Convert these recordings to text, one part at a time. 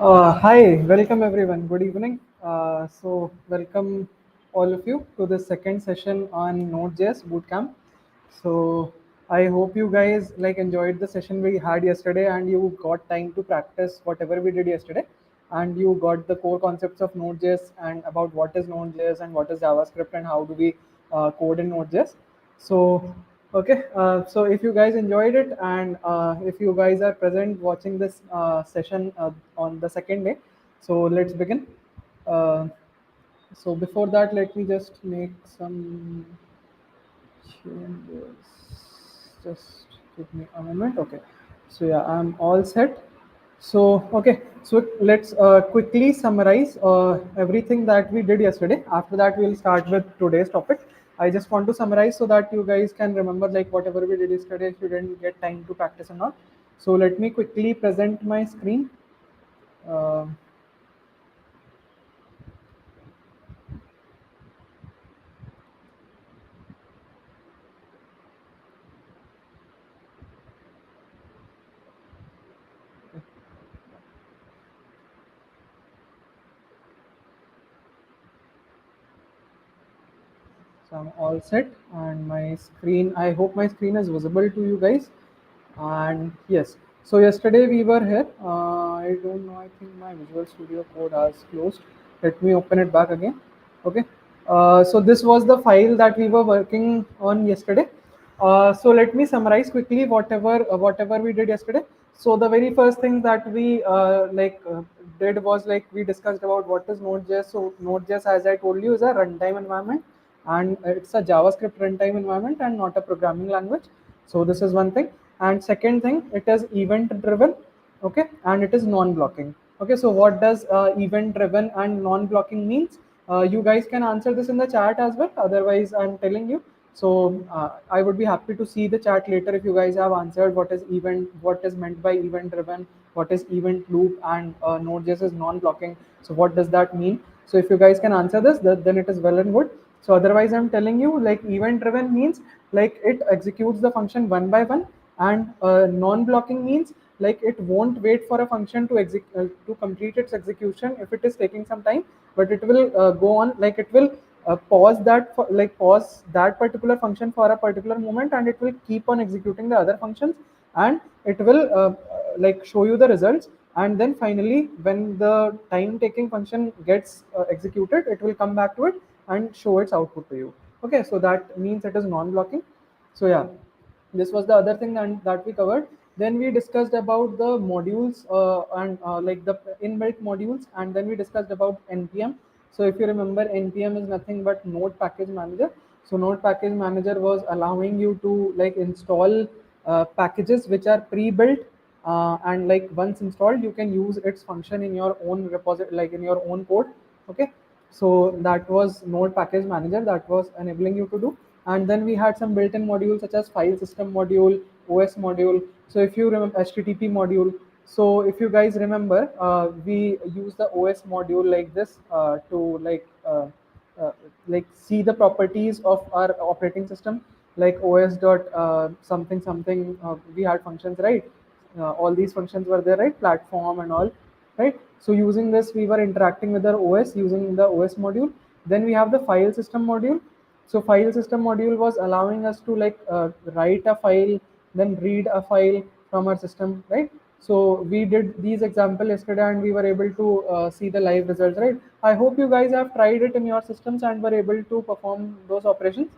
Hi, welcome everyone. Good evening. Welcome all of you to the second session on Node.js Bootcamp. So, I hope you guys enjoyed the session we had yesterday, and you got time to practice whatever we did yesterday, and you got the core concepts of Node.js and about what is Node.js and what is JavaScript and how do we code in Node.js. So, okay, so if you guys enjoyed it and if you guys are present watching this session on the second day, so let's begin. Uh, so before that, let me just make some changes. Just give me a moment. Okay. So yeah, I'm all set. So okay. So let's quickly summarize everything that we did yesterday. After that, we'll start with today's topic. I just want to summarize so that you guys can remember whatever we did yesterday if you didn't get time to practice or not. So let me quickly present my screen. Uh, So I'm all set and my screen, I hope my screen is visible to you guys. And yes, so yesterday we were here. I don't know, I think my Visual Studio Code has closed. Let me open it back again. Okay. So this was the file that we were working on yesterday. So let me summarize quickly whatever we did yesterday. So the very first thing that we did was we discussed about what is Node.js. So Node.js, as I told you, is a runtime environment, and it's a JavaScript runtime environment and not a programming language. So this is one thing. And second thing, it is event driven. Okay, and it is non-blocking. Okay, so what does event driven and non-blocking means? You guys can answer this in the chat as well. Otherwise, I'm telling you. So I would be happy to see the chat later if you guys have answered what is meant by event driven, what is event loop, and Node.js is non-blocking. So what does that mean? So if you guys can answer this, then it is well and good. So otherwise, I'm telling you, event driven means it executes the function one by one, and non-blocking means it won't wait for a function to complete its execution if it is taking some time, but it will go on, it will pause that particular function for a particular moment, and it will keep on executing the other functions, and it will show you the results, and then finally when the time taking function gets executed, it will come back to it and show its output to you. Okay, so that means it is non-blocking. So yeah, this was the other thing that we covered. Then we discussed about the modules and the inbuilt modules, and then we discussed about npm. So if you remember, npm is nothing but node package manager. So node package manager was allowing you to install packages which are pre-built, and once installed you can use its function in your own repository, in your own code. Okay, so that was node package manager that was enabling you to do. And then we had some built-in modules such as file system module, os module. So if you remember, http module. So if you guys remember, we use the os module like this to uh, see the properties of our operating system, like os dot something something. We had functions, right? All these functions were there, right? Platform and all, right? So using this, we were interacting with our os using the os module. Then we have the file system module. So file system module was allowing us to write a file, then read a file from our system, right? So we did these example yesterday, and we were able to see the live results, right? I hope you guys have tried it in your systems and were able to perform those operations.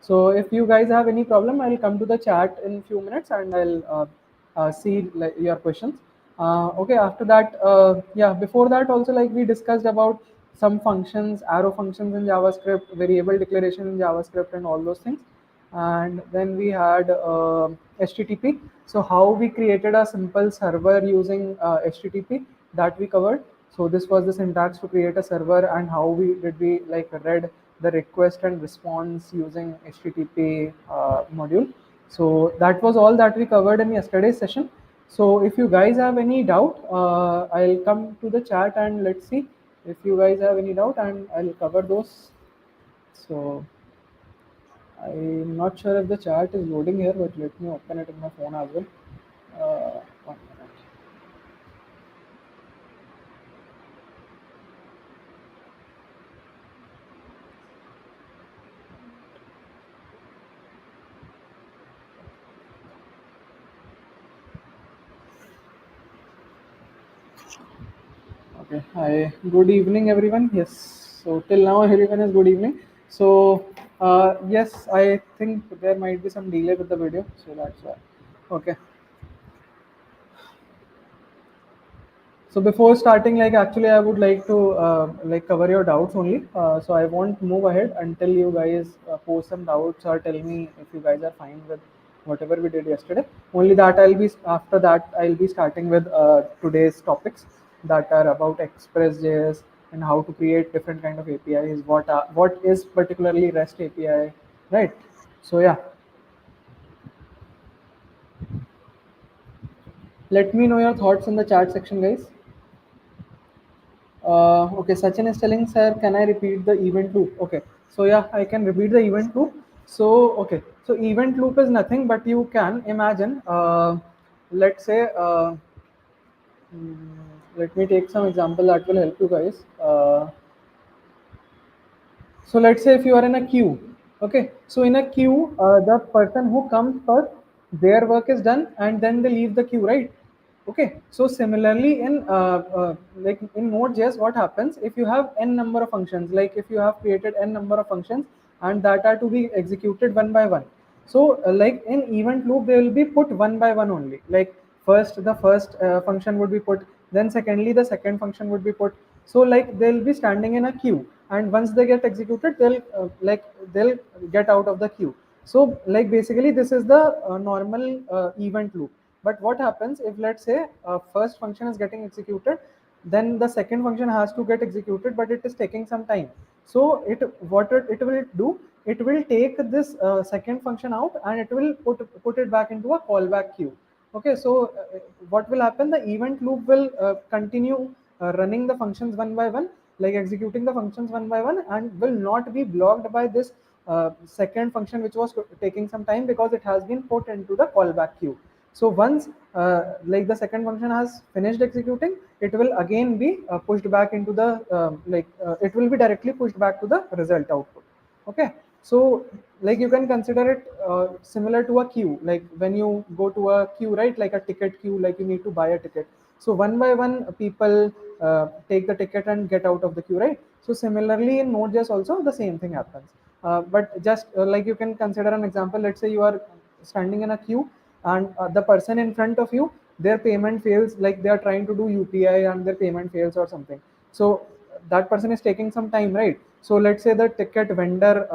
So if you guys have any problem, I'll come to the chat in few minutes, and I'll see your questions. Okay, after that, yeah, before that also, we discussed about some functions, arrow functions in JavaScript, variable declaration in JavaScript, and all those things. And then we had HTTP. So how we created a simple server using HTTP, that we covered. So this was the syntax to create a server, and how we read the request and response using HTTP module. So that was all that we covered in yesterday's session. So if you guys have any doubt, I'll come to the chat and let's see if you guys have any doubt, and I'll cover those. So I'm not sure if the chat is loading here, but let me open it in my phone as well. 1 minute. Okay. Hi. Good evening, everyone. Yes. So till now, everyone is good evening. So yes, I think there might be some delay with the video, so that's why. Okay. So before starting, like actually, I would like to like cover your doubts only. So I won't move ahead until you guys post some doubts or tell me if you guys are fine with whatever we did yesterday. Only that I'll be after that I'll be starting with today's topics that are about express.js and how to create different kind of APIs. What is particularly REST API, right? So yeah, let me know your thoughts in the chat section, guys. Okay, Sachin is telling, sir, can I repeat the event loop? Okay, so yeah, I can repeat the event loop. So, okay, so event loop is nothing but you can imagine, let's say, let me take some example that will help you guys. So let's say if you are in a queue, okay. So in a queue, the person who comes first, their work is done, and then they leave the queue, right? Okay. So similarly, in like in Node.js, what happens if you have n number of functions? Like if you have created n number of functions, and that are to be executed one by one. So like in event loop, they will be put one by one only. Like first, the first function would be put, then secondly, the second function would be put. So like they'll be standing in a queue, and once they get executed, they'll get out of the queue. So like basically, this is the normal event loop. But what happens if, let's say, first function is getting executed, then the second function has to get executed, but it is taking some time. So it will do, it will take this second function out, and it will put it back into a callback queue. Okay, so what will happen, the event loop will continue running the functions one by one, like executing the functions one by one, and will not be blocked by this second function which was taking some time, because it has been put into the callback queue. So once like the second function has finished executing, it will again be pushed back into the it will be directly pushed back to the result output. Okay, so like you can consider it similar to a queue, like when you go to a queue, right, like a ticket queue, like you need to buy a ticket. So one by one people take the ticket and get out of the queue, right? So similarly in Node.js also the same thing happens. But just like you can consider an example, let's say you are standing in a queue, and the person in front of you, their payment fails, like they are trying to do UPI and their payment fails or something. So that person is taking some time, right? So let's say the ticket vendor,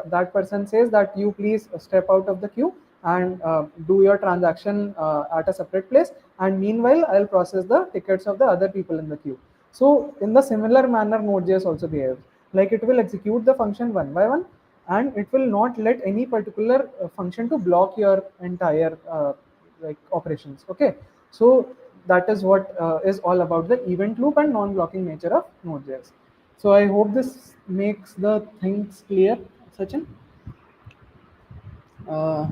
that person says that you please step out of the queue and do your transaction at a separate place, and meanwhile I'll process the tickets of the other people in the queue. So in the similar manner, Node.js also behaves. Like it will execute the function one by one, and it will not let any particular function to block your entire like operations. Okay, so that is what is all about the event loop and non-blocking nature of Node.js. So I hope this makes the things clear, Sachin. uh,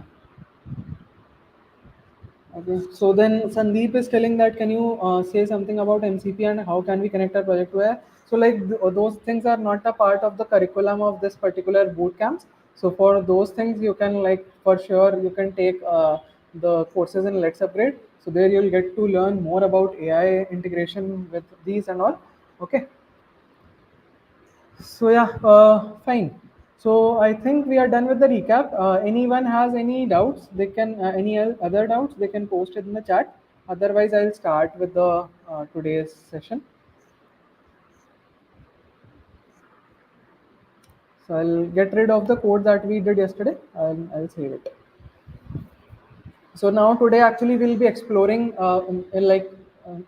Okay, so then Sandeep is telling that, can you say something about MCP and how can we connect our project to AI? So like those things are not a part of the curriculum of this particular boot camps. So for those things, you can, like, for sure you can take the courses in Let's Upgrade. So there you'll get to learn more about AI integration with these and all. Okay. So yeah, fine. So I think we are done with the recap. Anyone has any doubts? They can other doubts they can post it in the chat. Otherwise, I'll start with the today's session. So I'll get rid of the code that we did yesterday. I'll save it. So now today actually we'll be exploring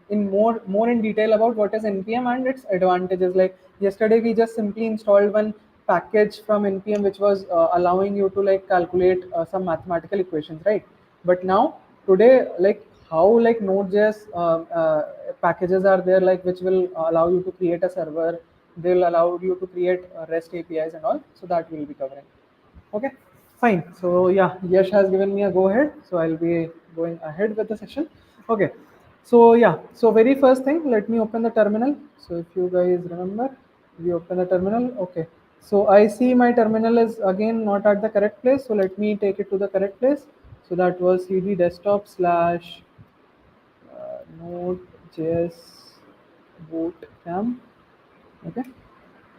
in more in detail about what is npm and its advantages. Like yesterday we just simply installed one package from npm which was allowing you to like calculate some mathematical equations, right? But now today, like how like node.js packages are there, like which will allow you to create a server, they'll allow you to create REST APIs and all, so that we'll be covering. Okay, fine. So yeah, Yash has given me a go ahead. So I'll be going ahead with the session. Okay. So yeah, so very first thing, let me open the terminal. So if you guys remember, we open the terminal. Okay. So I see my terminal is again not at the correct place. So let me take it to the correct place. So that was cd desktop slash node.js Bootcamp. Okay,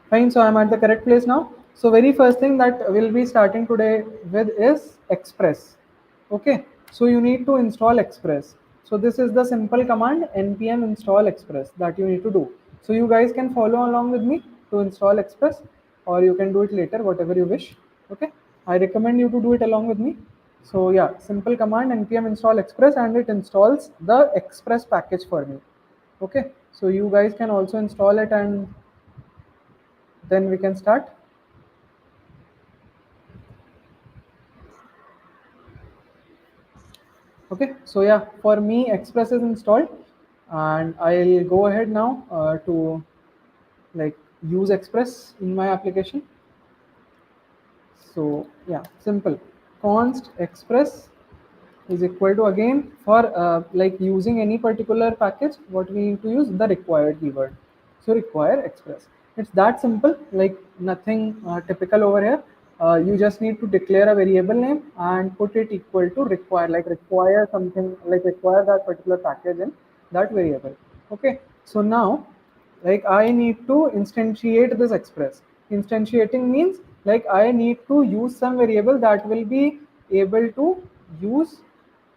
fine. So I'm at the correct place now. So very first thing that we'll be starting today with is Express. Okay, so you need to install Express. So this is the simple command npm install Express that you need to do. So you guys can follow along with me to install Express, or you can do it later, whatever you wish. Okay, I recommend you to do it along with me. So yeah, simple command npm install Express, and it installs the Express package for me. Okay, so you guys can also install it, and then we can start. Okay, so yeah, for me Express is installed, and I'll go ahead now to like use Express in my application. So yeah, simple const Express is equal to, again, for like using any particular package, what we need to use the required keyword. So require Express, it's that simple, like nothing typical over here. You just need to declare a variable name and put it equal to require, like require something, like require that particular package in that variable. Okay, so now like I need to instantiate this Express. Instantiating means like I need to use some variable that will be able to use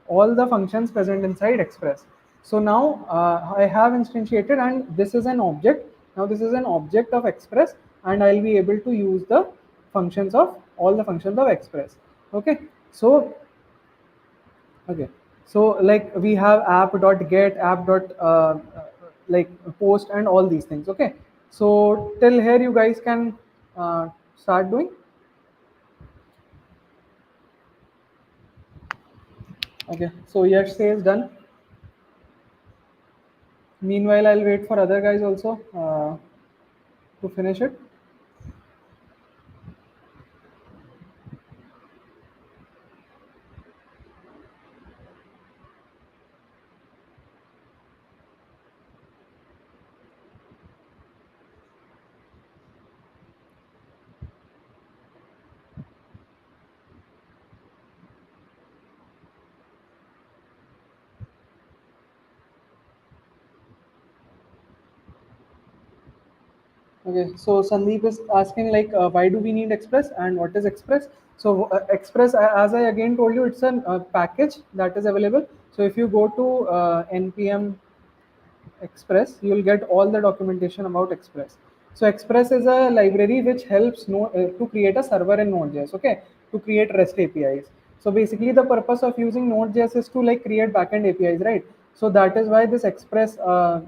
all the functions present inside Express. So now I have instantiated, and this is an object. Now this is an object of Express, and I'll be able to use the functions of all the functions of Express. Okay, so okay, so like we have app.get, like post, and all these things. Okay, so till here you guys can start doing. Okay, so yes says done. Meanwhile, I'll wait for other guys also to finish it. Okay, so Sandeep is asking like, why do we need Express and what is Express? So Express, as I again told you, it's a package that is available. So if you go to npm Express, you will get all the documentation about Express. So Express is a library which helps to create a server in Node.js, okay, to create REST APIs. So basically the purpose of using Node.js is to like create backend APIs, right? So that is why this Express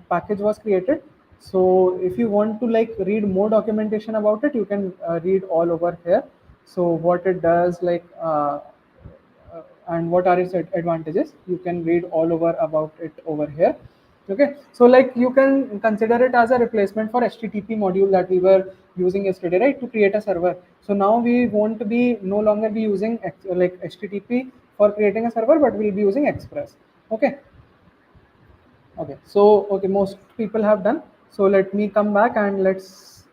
package was created. So if you want to like read more documentation about it, you can read all over here. So what it does, like and what are its advantages, you can read all over about it over here. Okay, so like you can consider it as a replacement for HTTP module that we were using yesterday, right, to create a server. So now we won't be no longer be using like HTTP for creating a server, but we'll be using Express. Okay, okay, so okay, most people have done. So let me come back and let's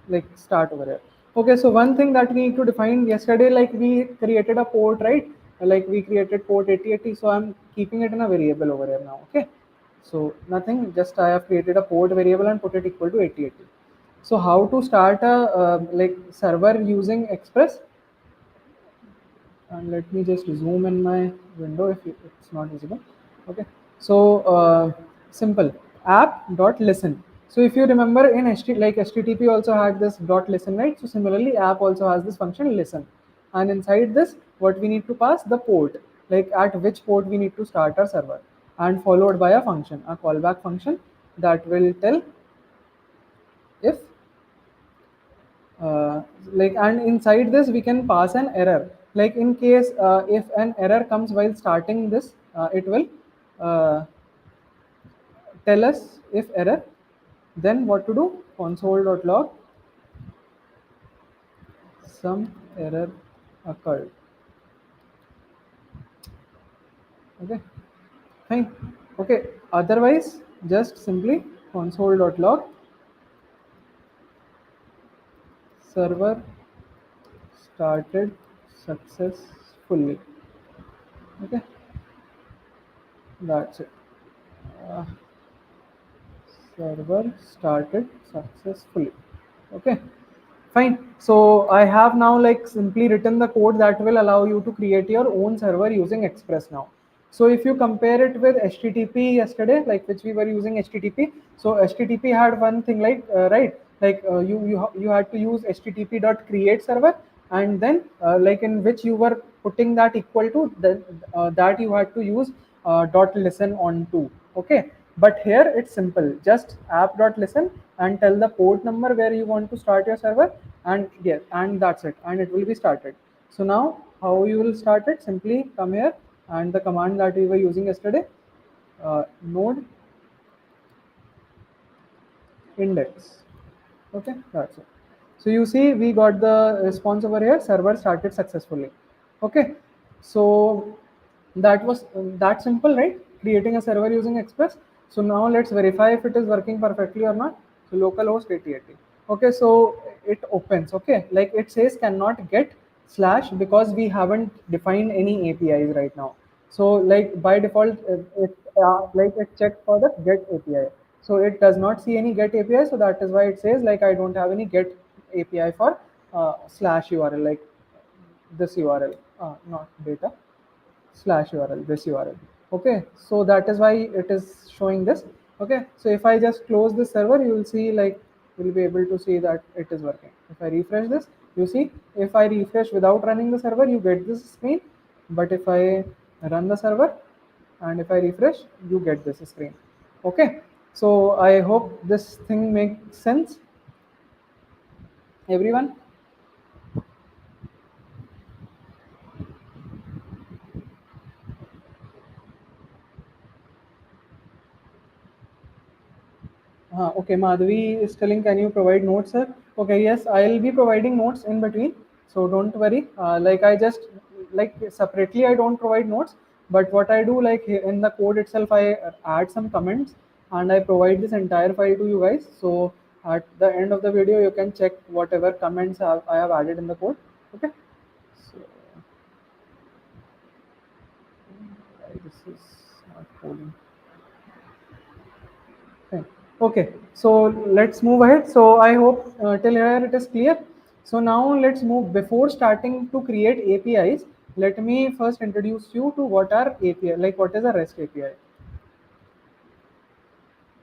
like start over here. Okay, so one thing that we need to define, yesterday like we created a port, right? Like we created port 8080, so I'm keeping it in a variable over here now. Okay, so nothing, just I have created a port variable and put it equal to 8080. So how to start a like server using Express? And let me just zoom in my window if it's not visible. Okay, so simple, app.listen. So if you remember in like HTTP also had this dot listen, right? So similarly app also has this function listen, and inside this what we need to pass the port, like at which port we need to start our server, and followed by a function, a callback function that will tell if like, and inside this we can pass an error, like in case if an error comes while starting this, it will uh, tell us if error, then what to do, console.log some error occurred. Okay, fine. Okay, otherwise just simply console.log server started successfully. Okay, that's it. uh, server started successfully. Okay, fine. So I have now like simply written the code that will allow you to create your own server using Express now. So if you compare it with HTTP yesterday, like which we were using HTTP, so HTTP had one thing like right, like you had to use HTTP dot create server, and then like in which you were putting that equal to that you had to use dot listen on to. Okay, but here it's simple, just app dot listen and tell the port number where you want to start your server, and yes, and that's it, and it will be started. So now how you will start it, simply come here and the command that we were using yesterday, node index. Okay, that's it. So you see we got the response over here, server started successfully. Okay, so that was that simple, right? Creating a server using Express. So now let's verify if it is working perfectly or not. So localhost 8080. Okay, so it opens. Okay, like it says cannot get slash because we haven't defined any APIs right now. So like by default, it checked for the get API. So it does not see any get API. So that is why it says like I don't have any get API for slash URL, like this URL, not data slash URL, this URL. Okay, so that is why it is showing this. Okay, so if I just close this server, you will see like you'll be able to see that it is working. If I refresh this, you see if I refresh without running the server, you get this screen. But if I run the server and if I refresh, you get this screen. Okay, so I hope this thing makes sense, everyone. Okay, Madhavi is telling, can you provide notes, sir? Okay, yes, I'll be providing notes in between, so don't worry. Like I just like separately, I don't provide notes, but what I do like in the code itself, I add some comments and I provide this entire file to you guys. So at the end of the video, you can check whatever comments I have added in the code. Okay. So why this is not holding. Fine. Okay, so let's move ahead. So I hope till here it is clear. So now let's move, before starting to create APIs, let me first introduce you to what are API, like what is a REST API.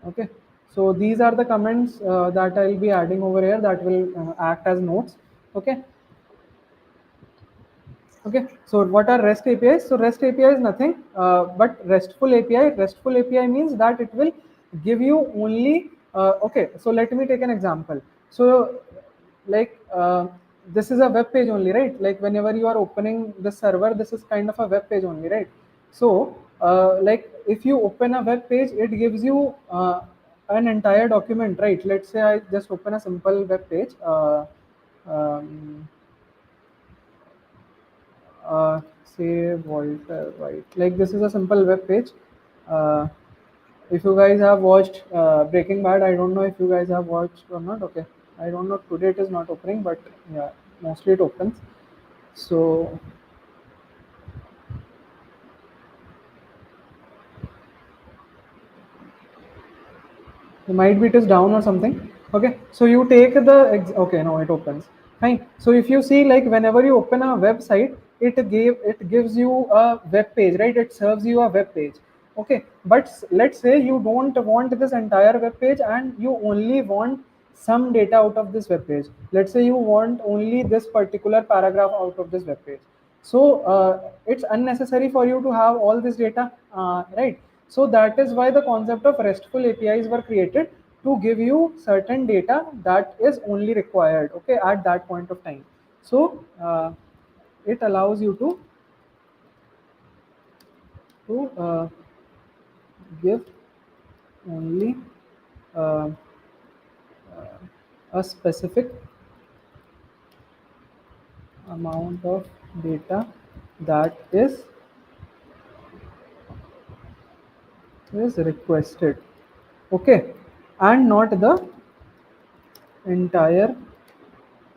Okay, so these are the comments that I'll be adding over here that will act as notes. Okay, okay, so what are REST APIs? So REST API is nothing but RESTful API. RESTful API means that it will give you only, okay, so let me take an example. So like this is a web page only, right? Like whenever you are opening the server, this is kind of a web page only, right? So like if you open a web page, it gives you an entire document, right? Let's say I just open a simple web page. Um, say Walter White. Like this is a simple web page. Uh, if you guys have watched Breaking Bad, I don't know if you guys have watched or not. Okay, I don't know. Today it is not opening, but yeah, mostly it opens. So might be it is down or something. Okay, so you take the okay, no, it opens. Fine. So if you see like whenever you open a website, it gives you a web page, right? It serves you a web page. Okay, but let's say you don't want this entire web page and you only want some data out of this web page. Let's say you want only this particular paragraph out of this web page. So it's unnecessary for you to have all this data, right? So that is why the concept of RESTful APIs were created, to give you certain data that is only required, okay, at that point of time. So it allows you to give only uh, a specific amount of data that is requested, okay, and not the entire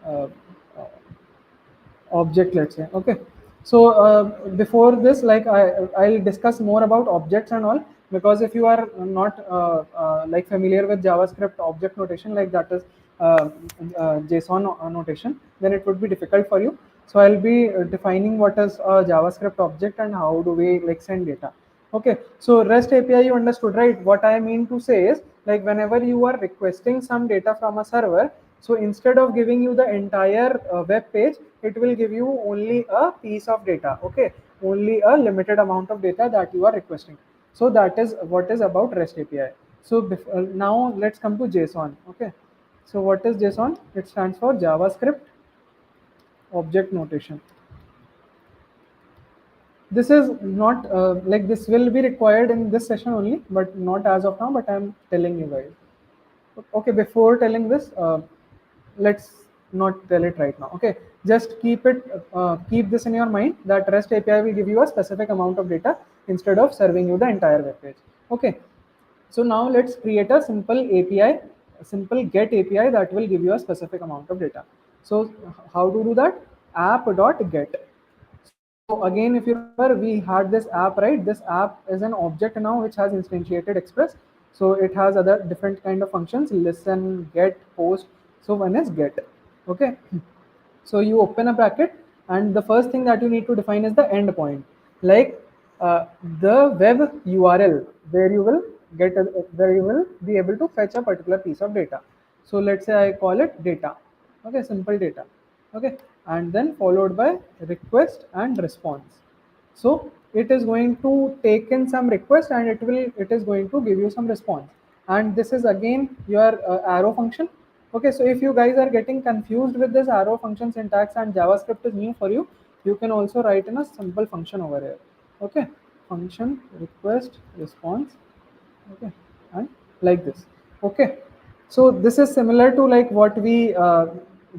uh, object, let's say. Okay, so before this, like I'll discuss more about objects and all, because if you are not like familiar with JavaScript object notation, like that is JSON notation, then it would be difficult for you. So I'll be defining what is a JavaScript object and how do we like send data. Okay, so REST API you understood, right? What I mean to say is, like whenever you are requesting some data from a server, so instead of giving you the entire web page, it will give you only a piece of data. Okay, only a limited amount of data that you are requesting. So that is what is about REST API. So now let's come to JSON. Okay, so what is JSON? It stands for JavaScript Object Notation. This is not like this will be required in this session only, but not as of now, but I'm telling you guys. Okay, before telling this, let's not tell it right now. Okay, just keep this in your mind that REST API will give you a specific amount of data instead of serving you the entire web page. Okay, so now let's create a simple API, a simple get API that will give you a specific amount of data. So how to do that? App.get. So again, if you remember, we had this app, right? This app is an object now which has instantiated Express. So it has other different kind of functions: listen, get, post. So one is get. Okay. So you open a bracket, and the first thing that you need to define is the endpoint, like the web URL where you will where you will be able to fetch a particular piece of data. So let's say I call it data. Okay, simple data. Okay, and then followed by request and response. So it is going to take in some request and it is going to give you some response. And this is again your arrow function. Okay, so if you guys are getting confused with this arrow function syntax and JavaScript is new for you, you can also write in a simple function over here. Okay, function request response. Okay, and like this. Okay, so this is similar to like what we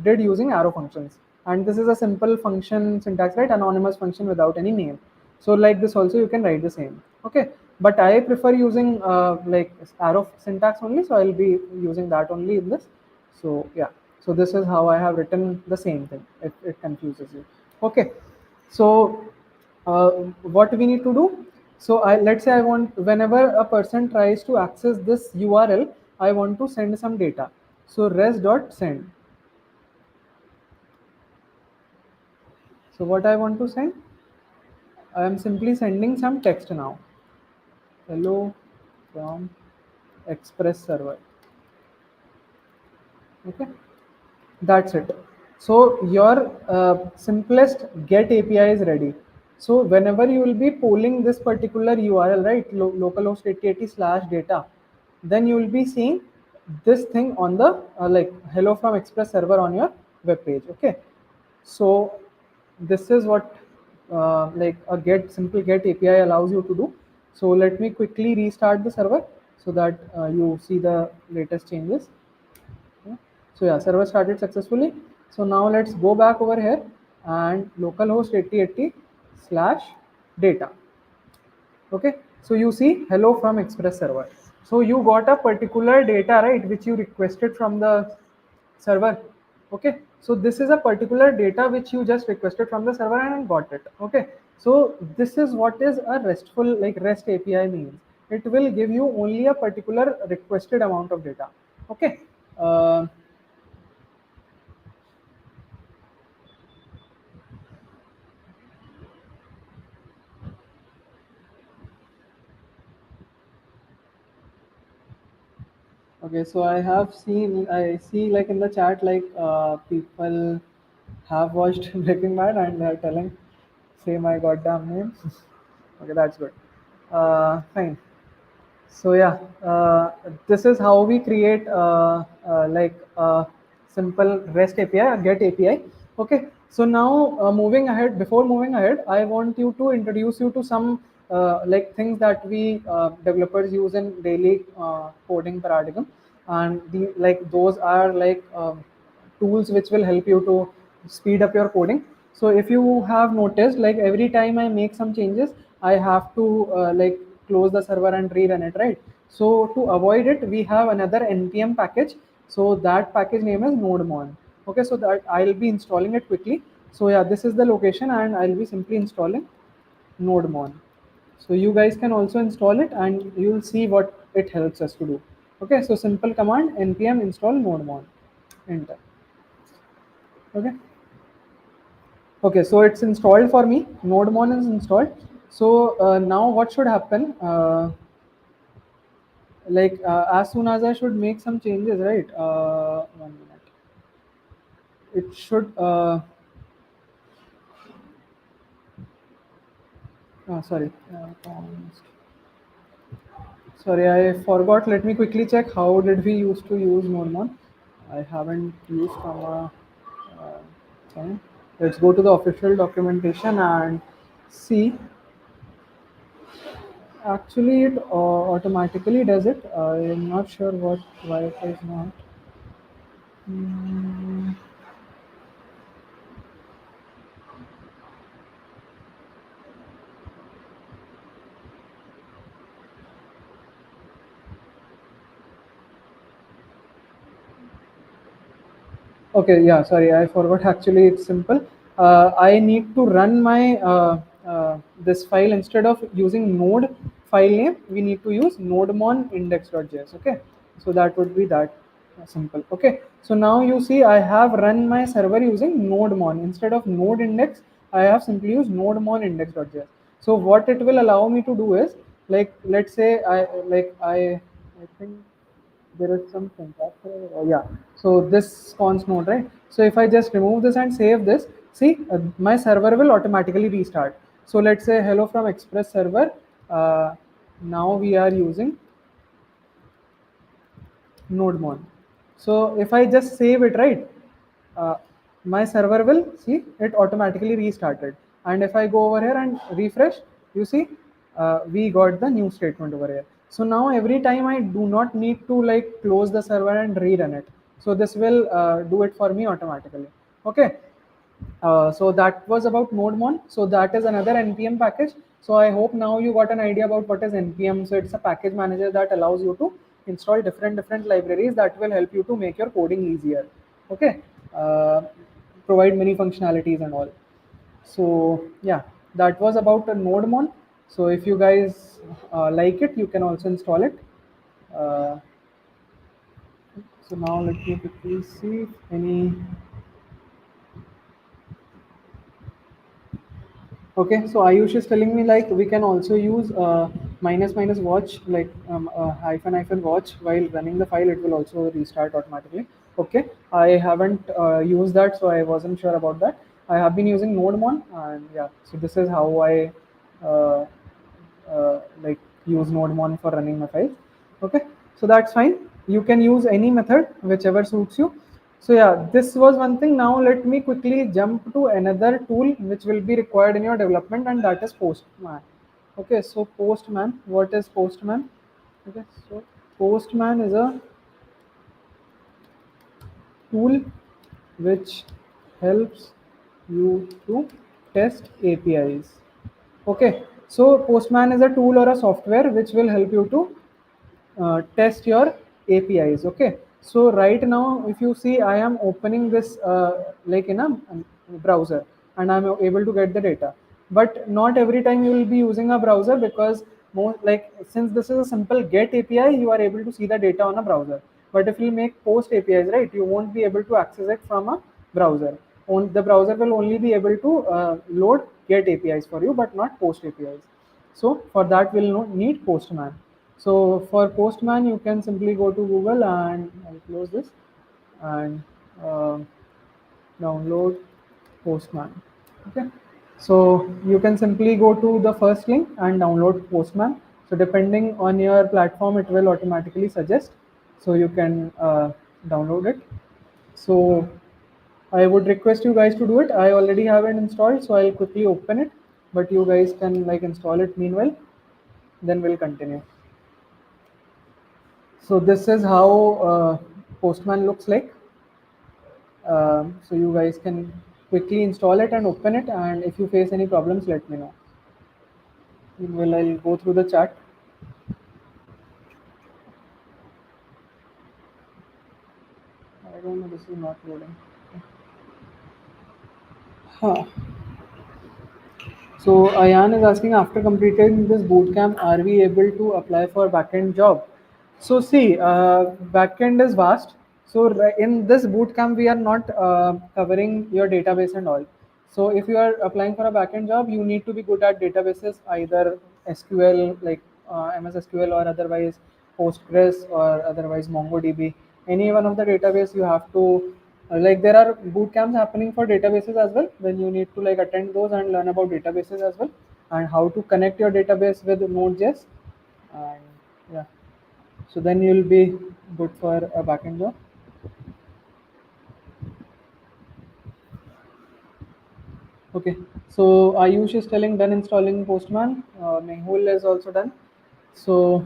did using arrow functions, and this is a simple function syntax, right? Anonymous function without any name. So like this also you can write the same. Okay, but I prefer using like arrow syntax only, so I'll be using that only in this. So yeah, so this is how I have written the same thing if it confuses you. Okay, so what we need to do? So let's say I want, whenever a person tries to access this URL, I want to send some data. So res.send. So what I want to send? I am simply sending some text now. Hello from Express server. Okay, that's it. So your simplest get API is ready. So whenever you will be polling this particular URL, right, localhost 8080/data, then you will be seeing this thing on the like hello from Express server on your web page. Okay, so this is what like a simple get API allows you to do. So let me quickly restart the server so that you see the latest changes. Yeah. So yeah, server started successfully. So now let's go back over here and localhost 8080/data. Okay, so you see hello from Express server. So you got a particular data, right, which you requested from the server. Okay, so this is a particular data which you just requested from the server and got it. Okay, so this is what is a restful, like REST API means. It will give you only a particular requested amount of data. Okay, okay, so I see like in the chat, like people have watched Breaking Bad and they're telling, say my goddamn name. Okay, that's good. Fine. So yeah, this is how we create like a simple REST API, a GET API. Okay, so now moving ahead, before moving ahead, I want you to introduce you to some like things that we developers use in daily coding paradigm, and the like those are like tools which will help you to speed up your coding. So if you have noticed, like every time I make some changes, I have to like close the server and rerun it, right? So to avoid it, we have another npm package. So that package name is nodemon. Okay, so that I'll be installing it quickly. So yeah, this is the location and I'll be simply installing nodemon. So you guys can also install it and you'll see what it helps us to do. Okay, so simple command npm install nodemon, enter. Okay. Okay, so it's installed for me. Nodemon is installed. So now what should happen? As soon as I should make some changes, right? 1 minute. It should. Sorry. Sorry, I forgot. Let me quickly check. How did we used to use Nodemon? I haven't used from a thing. Let's go to the official documentation and see. Actually, it automatically does it. I'm not sure why it is not. Hmm. Okay, yeah, sorry, I forgot. Actually, it's simple. I need to run my this file instead of using node file name. We need to use nodemon index.js. Okay, so that would be that simple. Okay, so now you see I have run my server using nodemon instead of node index. I have simply used nodemon index.js. So what it will allow me to do is, like, let's say I think there is some syntax. Yeah. So this cons node, right? So if I just remove this and save this, see, my server will automatically restart. So let's say hello from Express server. Now we are using nodemon. So if I just save it, right, uh, my server will see it automatically restarted. And if I go over here and refresh, you see we got the new statement over here. So now every time I do not need to like close the server and rerun it. So this will do it for me automatically. Okay. So that was about nodemon. So that is another npm package. So I hope now you got an idea about what is npm. So it's a package manager that allows you to install different libraries that will help you to make your coding easier. Okay, provide many functionalities and all. So yeah, that was about a nodemon. So if you guys like it, you can also install it. Uh, so now let me quickly see if any. Okay, so Ayush is telling me like we can also use minus minus watch, like hyphen hyphen watch while running the file. It will also restart automatically. Okay, I haven't used that, so I wasn't sure about that. I have been using nodemon, and yeah, so this is how I uh, like use nodemon for running my files. Okay, so that's fine. You can use any method whichever suits you. So yeah, this was one thing. Now let me quickly jump to another tool which will be required in your development, and that is postman. Okay, so postman, what is postman? Okay, so postman is a tool which helps you to test APIs. Okay, so Postman is a tool or a software which will help you to test your APIs. Okay, so right now, if you see, I am opening this like in a browser, and I'm able to get the data. But not every time you will be using a browser, because more like since this is a simple get API, you are able to see the data on a browser. But if you make post APIs, right, you won't be able to access it from a browser. The browser will only be able to load get APIs for you, but not post APIs. So for that, we'll need Postman. So for Postman, you can simply go to Google, and I'll close this and uh, download Postman. Okay. So you can simply go to the first link and download Postman. So depending on your platform, it will automatically suggest. So you can download it. So I would request you guys to do it. I already have it installed, so I'll quickly open it. But you guys can like install it meanwhile. Then we'll continue. So this is how Postman looks like. So you guys can quickly install it and open it. And if you face any problems, let me know. Meanwhile, I'll go through the chat. I don't know. This is not loading. Huh. So Ayan is asking, after completing this bootcamp, are we able to apply for backend job? So see, backend is vast. So in this bootcamp, we are not covering your database and all. So if you are applying for a backend job, you need to be good at databases, either SQL like MS SQL, or otherwise Postgres, or otherwise MongoDB. Any one of the database you have to like, there are boot camps happening for databases as well, when you need to like attend those and learn about databases as well, and how to connect your database with Node.js. And yeah, so then you'll be good for a backend job. Okay, so Ayush is telling done installing Postman. Mehul is also done. So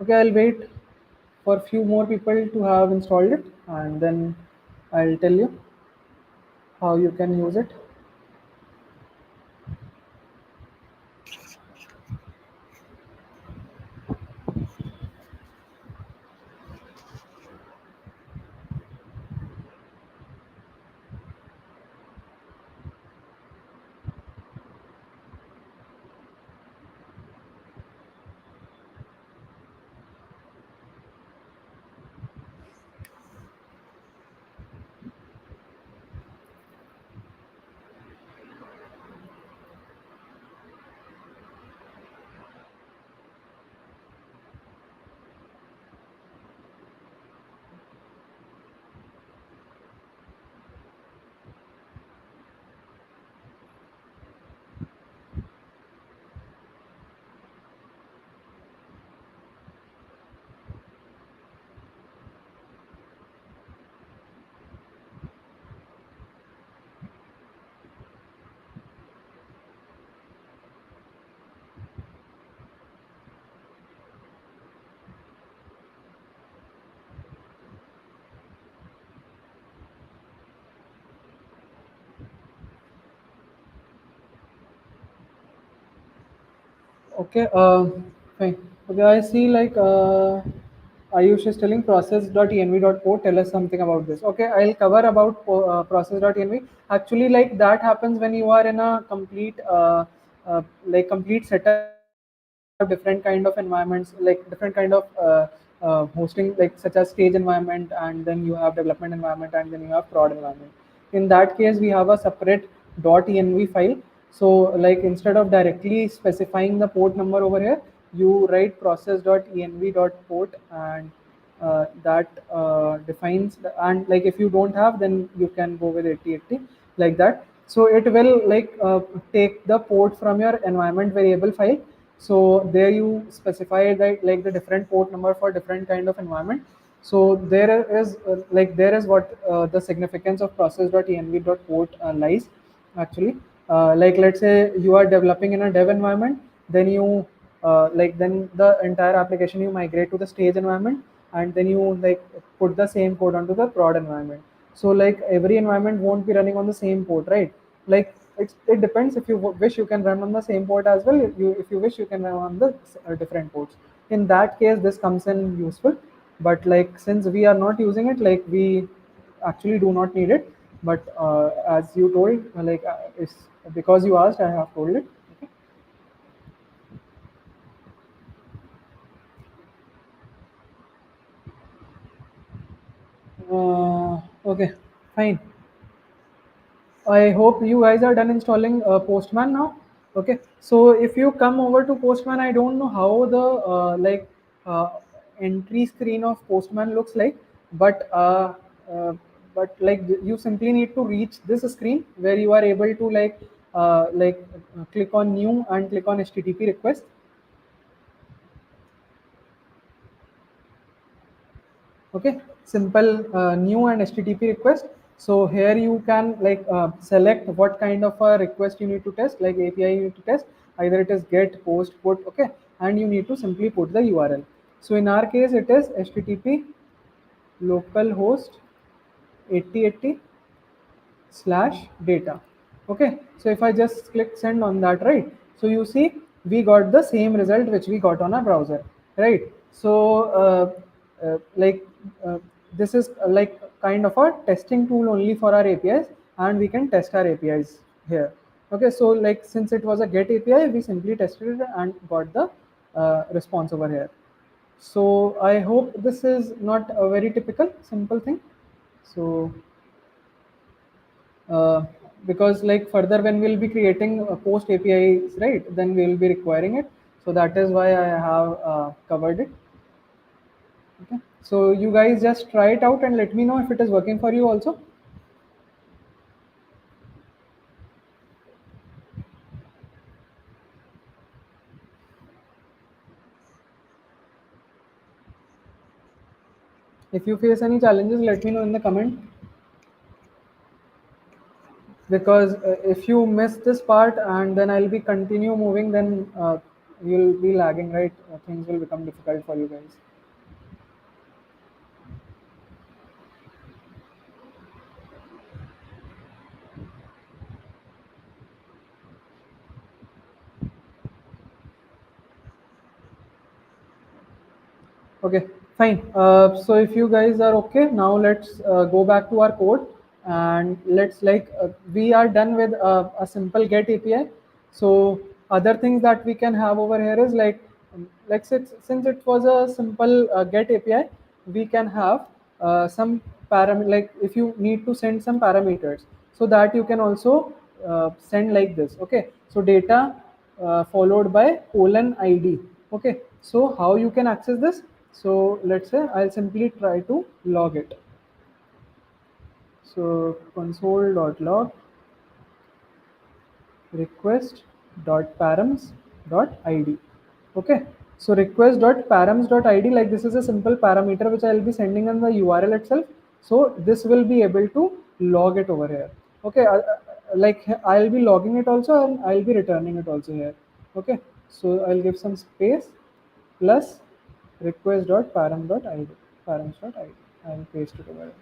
okay, I'll wait for few more people to have installed it, and then I'll tell you how you can use it. Okay, fine. Okay, I see like Ayush is telling process.env.port. Tell us something about this. Okay, I'll cover about process.env. Actually, like that happens when you are in a complete setup, different kind of environments, like different kind of hosting, like such as stage environment, and then you have development environment, and then you have prod environment. In that case, we have a separate .env file. So like, instead of directly specifying the port number over here, you write process.env.port, and that defines and like, if you don't have, then you can go with 8080, like that. So it will like take the port from your environment variable file. So there you specify that, like, the different port number for different kind of environment. So there is there is what the significance of process.env.port lies, actually. Like, let's say you are developing in a dev environment, then you then the entire application you migrate to the stage environment, and then you like put the same code onto the prod environment. So like, every environment won't be running on the same port, right? Like, it depends. If you wish, you can run on the same port as well. If you wish, you can run on the different ports. In that case, this comes in useful. But like, since we are not using it, like, we actually do not need it. But as you told, it's because you asked, I have told it. Okay. Okay, fine. I hope you guys are done installing Postman now. Okay, so if you come over to Postman, I don't know how the uh, entry screen of Postman looks like, but uh, like, you simply need to reach this screen where you are able to click on new and click on HTTP request. Okay, simple new and HTTP request. So here you can select what kind of a request you need to test, like API you need to test. Either it is get, post, put. Okay, and you need to simply put the URL. So in our case, it is HTTP localhost 8080 slash data. Okay, so if I just click send on that, right, so you see we got the same result which we got on our browser, right? So uh, this is like kind of a testing tool only for our APIs, and we can test our APIs here. Okay, so like since it was a get API, we simply tested it and got the response over here. So I hope this is not a very typical simple thing. So uh, because like further when we'll be creating post APIs, right, then we'll be requiring it. So that is why I have covered it. Okay. So you guys just try it out and let me know if it is working for you also. If you face any challenges, let me know in the comment. Because if you miss this part and then I'll be continue moving, then you'll be lagging, right? Things will become difficult for you guys. Okay, fine. So if you guys are okay, now let's go back to our code and let's we are done with a simple get API. So other things that we can have over here is like since it was a simple get API, we can have some parameter, like if you need to send some parameters, so that you can also send like this. Okay, so data followed by colon ID. Okay, so how you can access this? So let's say I'll simply try to log it. So console.log request.params.id. Okay, so request.params.id, like this is a simple parameter which I'll be sending in the URL itself. So this will be able to log it over here. Okay, like I'll be logging it also and I'll be returning it also here. Okay, so I'll give some space plus request.params.id. Params.id. I'll paste it over here.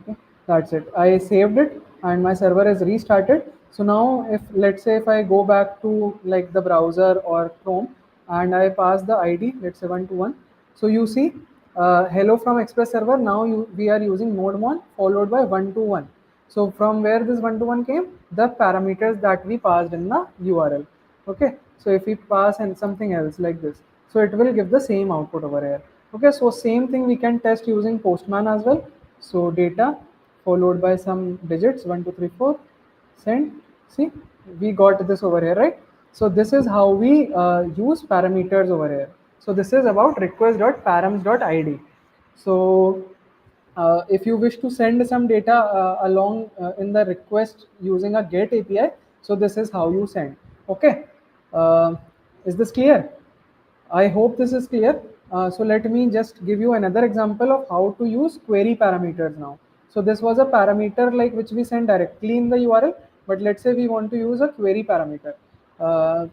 Okay, that's it. I saved it and my server is restarted. So now if let's say if I go back to like the browser or Chrome and I pass the ID, let's say 121. So you see hello from Express server. Now we are using nodemon followed by 121. So from where this 121 came? The parameters that we passed in the URL. Okay, so if we pass and something else like this, so it will give the same output over here. Okay, so same thing we can test using postman as well. So data followed by some digits 1 2 3 4, send. See, we got this over here, right? So this is how we use parameters over here. So this is about request.params.id. So if you wish to send some data along in the request using a get API, so this is how you send. Okay, uh, is this clear? I hope this is clear. So let me just give you another example of how to use query parameters now. So this was a parameter like which we send directly in the URL, but let's say we want to use a query parameter.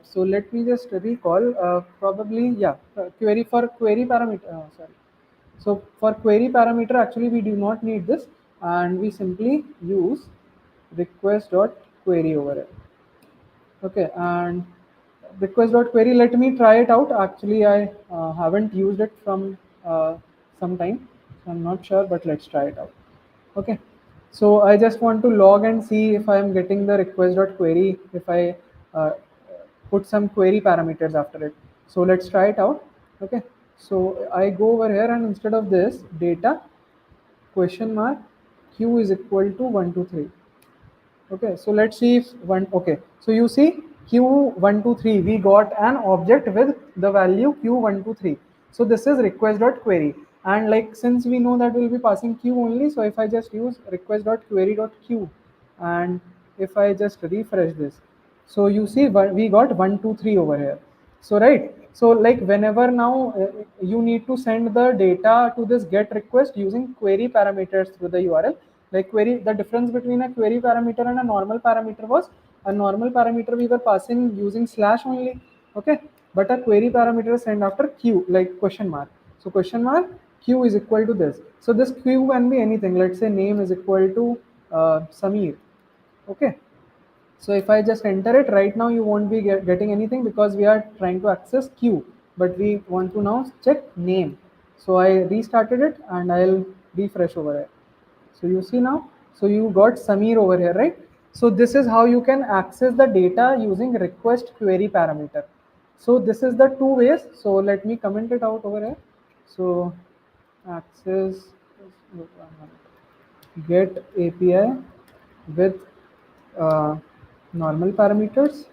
So let me just recall, probably, yeah, query for query parameter, sorry. So for query parameter, actually we do not need this and we simply use request.query over here. Okay, and request.query, let me try it out. Actually, I haven't used it from some time. So I'm not sure, but let's try it out. Okay, so I just want to log and see if I am getting the request.query, if I uh, put some query parameters after it. So let's try it out. Okay, so I go over here and instead of this data question mark q is equal to 123. Okay, so let's see if one, okay. So you see q123, we got an object with the value q123. So this is request.query. And like since we know that we'll be passing q only, so if I just use request.query.q and if I just refresh this, so you see we got 123 over here. So right, so like whenever now you need to send the data to this get request using query parameters through the URL. Like query, the difference between a query parameter and a normal parameter was a normal parameter we were passing using slash only. Okay, but a query parameter is sent after q, like question mark. So question mark q is equal to this. So this q can be anything. Let's say name is equal to Samir. Okay, so if I just enter it right now, you won't be getting anything because we are trying to access queue, but we want to now check name. So I restarted it and I'll refresh over it. So you see now So you got Samir over here, right? So this is how you can access the data using request query parameter. So this is the two ways. So let me comment it out over here. So access get API with uh, normal parameters,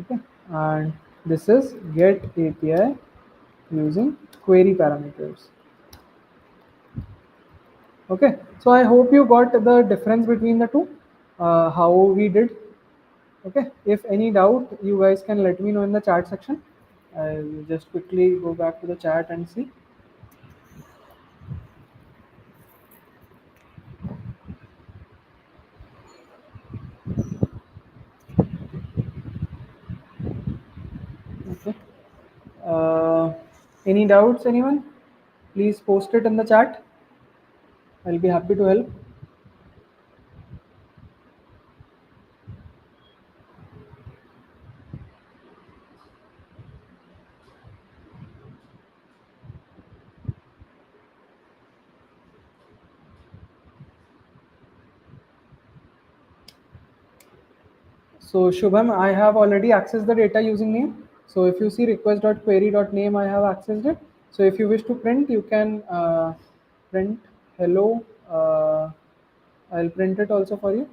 okay, and this is get API using query parameters. Okay, so I hope you got the difference between the two, how we did. Okay, if any doubt, you guys can let me know in the chat section. I'll just quickly go back to the chat and see. Okay. Uh, any doubts, anyone? Please post it in the chat. I'll be happy to help. So Shubham, I have already accessed the data using name. So if you see request.query.name, I have accessed it. So if you wish to print, you can print hello. I'll print it also for you.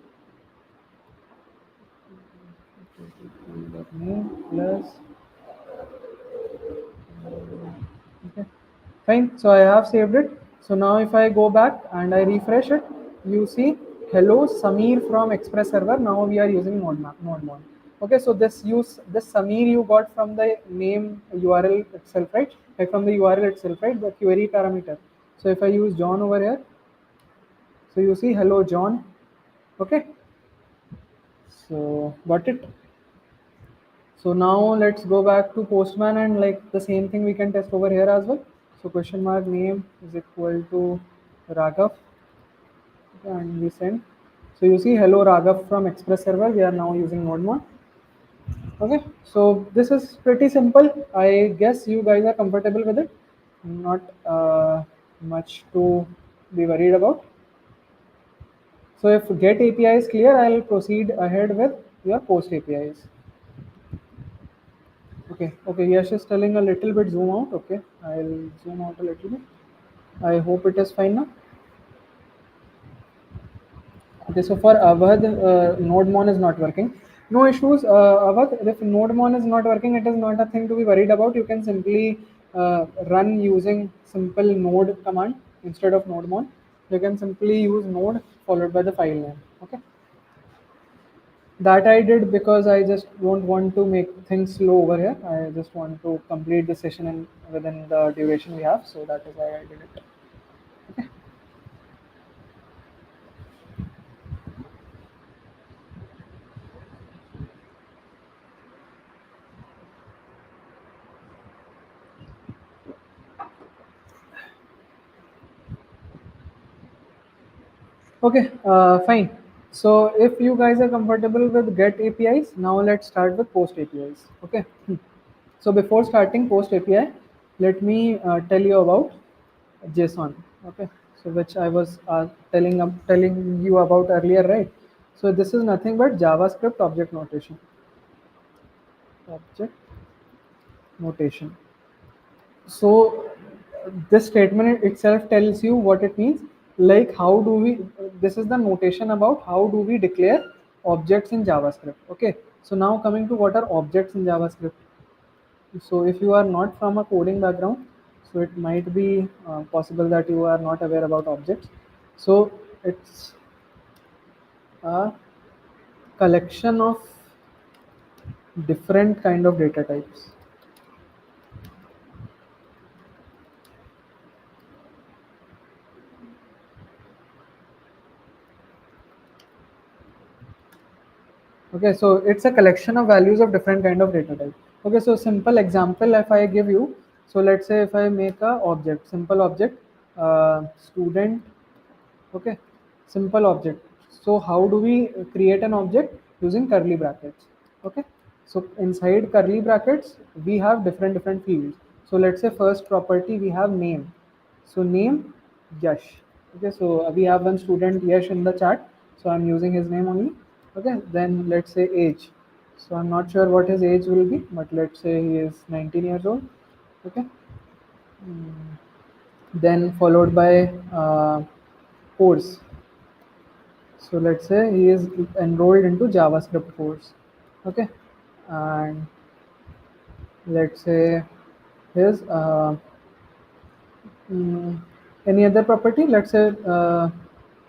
Name plus, okay, fine. So I have saved it. So now if I go back and I refresh it, you see hello Samir from Express server. Now we are using nodemon. Okay, so this Samir you got from the name URL itself, right? Like from the URL itself, right? The query parameter. So if I use John over here, so you see hello John. Okay, so got it. So now let's go back to postman and like the same thing we can test over here as well. So question mark name is equal to Raghav, and we send. So you see hello Raghav from Express server. We are now using nodemon. Okay, so this is pretty simple. I guess you guys are comfortable with it. Not much to be worried about. So if get API is clear, I'll proceed ahead with your post APIs. Okay, Yash is telling a little bit zoom out. Okay, I'll zoom out a little bit. I hope it is fine now. Okay, so for Avadh, nodemon is not working. No issues, Avadh. If nodemon is not working, it is not a thing to be worried about. You can simply run using simple node command instead of nodemon. You can simply use node followed by the file name. Okay. That I did because I just don't want to make things slow over here. I just want to complete the session in within the duration we have. So that is why I did it. Okay, fine. So if you guys are comfortable with get APIs, now let's start with post APIs. Okay. So before starting post API, let me tell you about JSON. Okay. So which I was telling you about earlier, right? So this is nothing but JavaScript object notation. Object notation. So this statement itself tells you what it means. Like how do we, this is the notation about how do we declare objects in JavaScript. Okay, so now coming to what are objects in JavaScript. So if you are not from a coding background, so it might be possible that you are not aware about objects. So it's a collection of different kind of data types. Okay, so it's a collection of values of different kind of data type. Okay, so simple example if I give you, so let's say if I make a object, simple object, student, okay, simple object. So how do we create an object using curly brackets? Okay, so inside curly brackets we have different fields. So let's say first property we have name. So name Yash. Okay, so we have one student Yash in the chat, so I'm using his name only. Okay, then let's say age. So I'm not sure what his age will be, but let's say he is 19 years old. Okay. Then followed by course. So let's say he is enrolled into JavaScript course. Okay, and let's say his mm, any other property. Let's say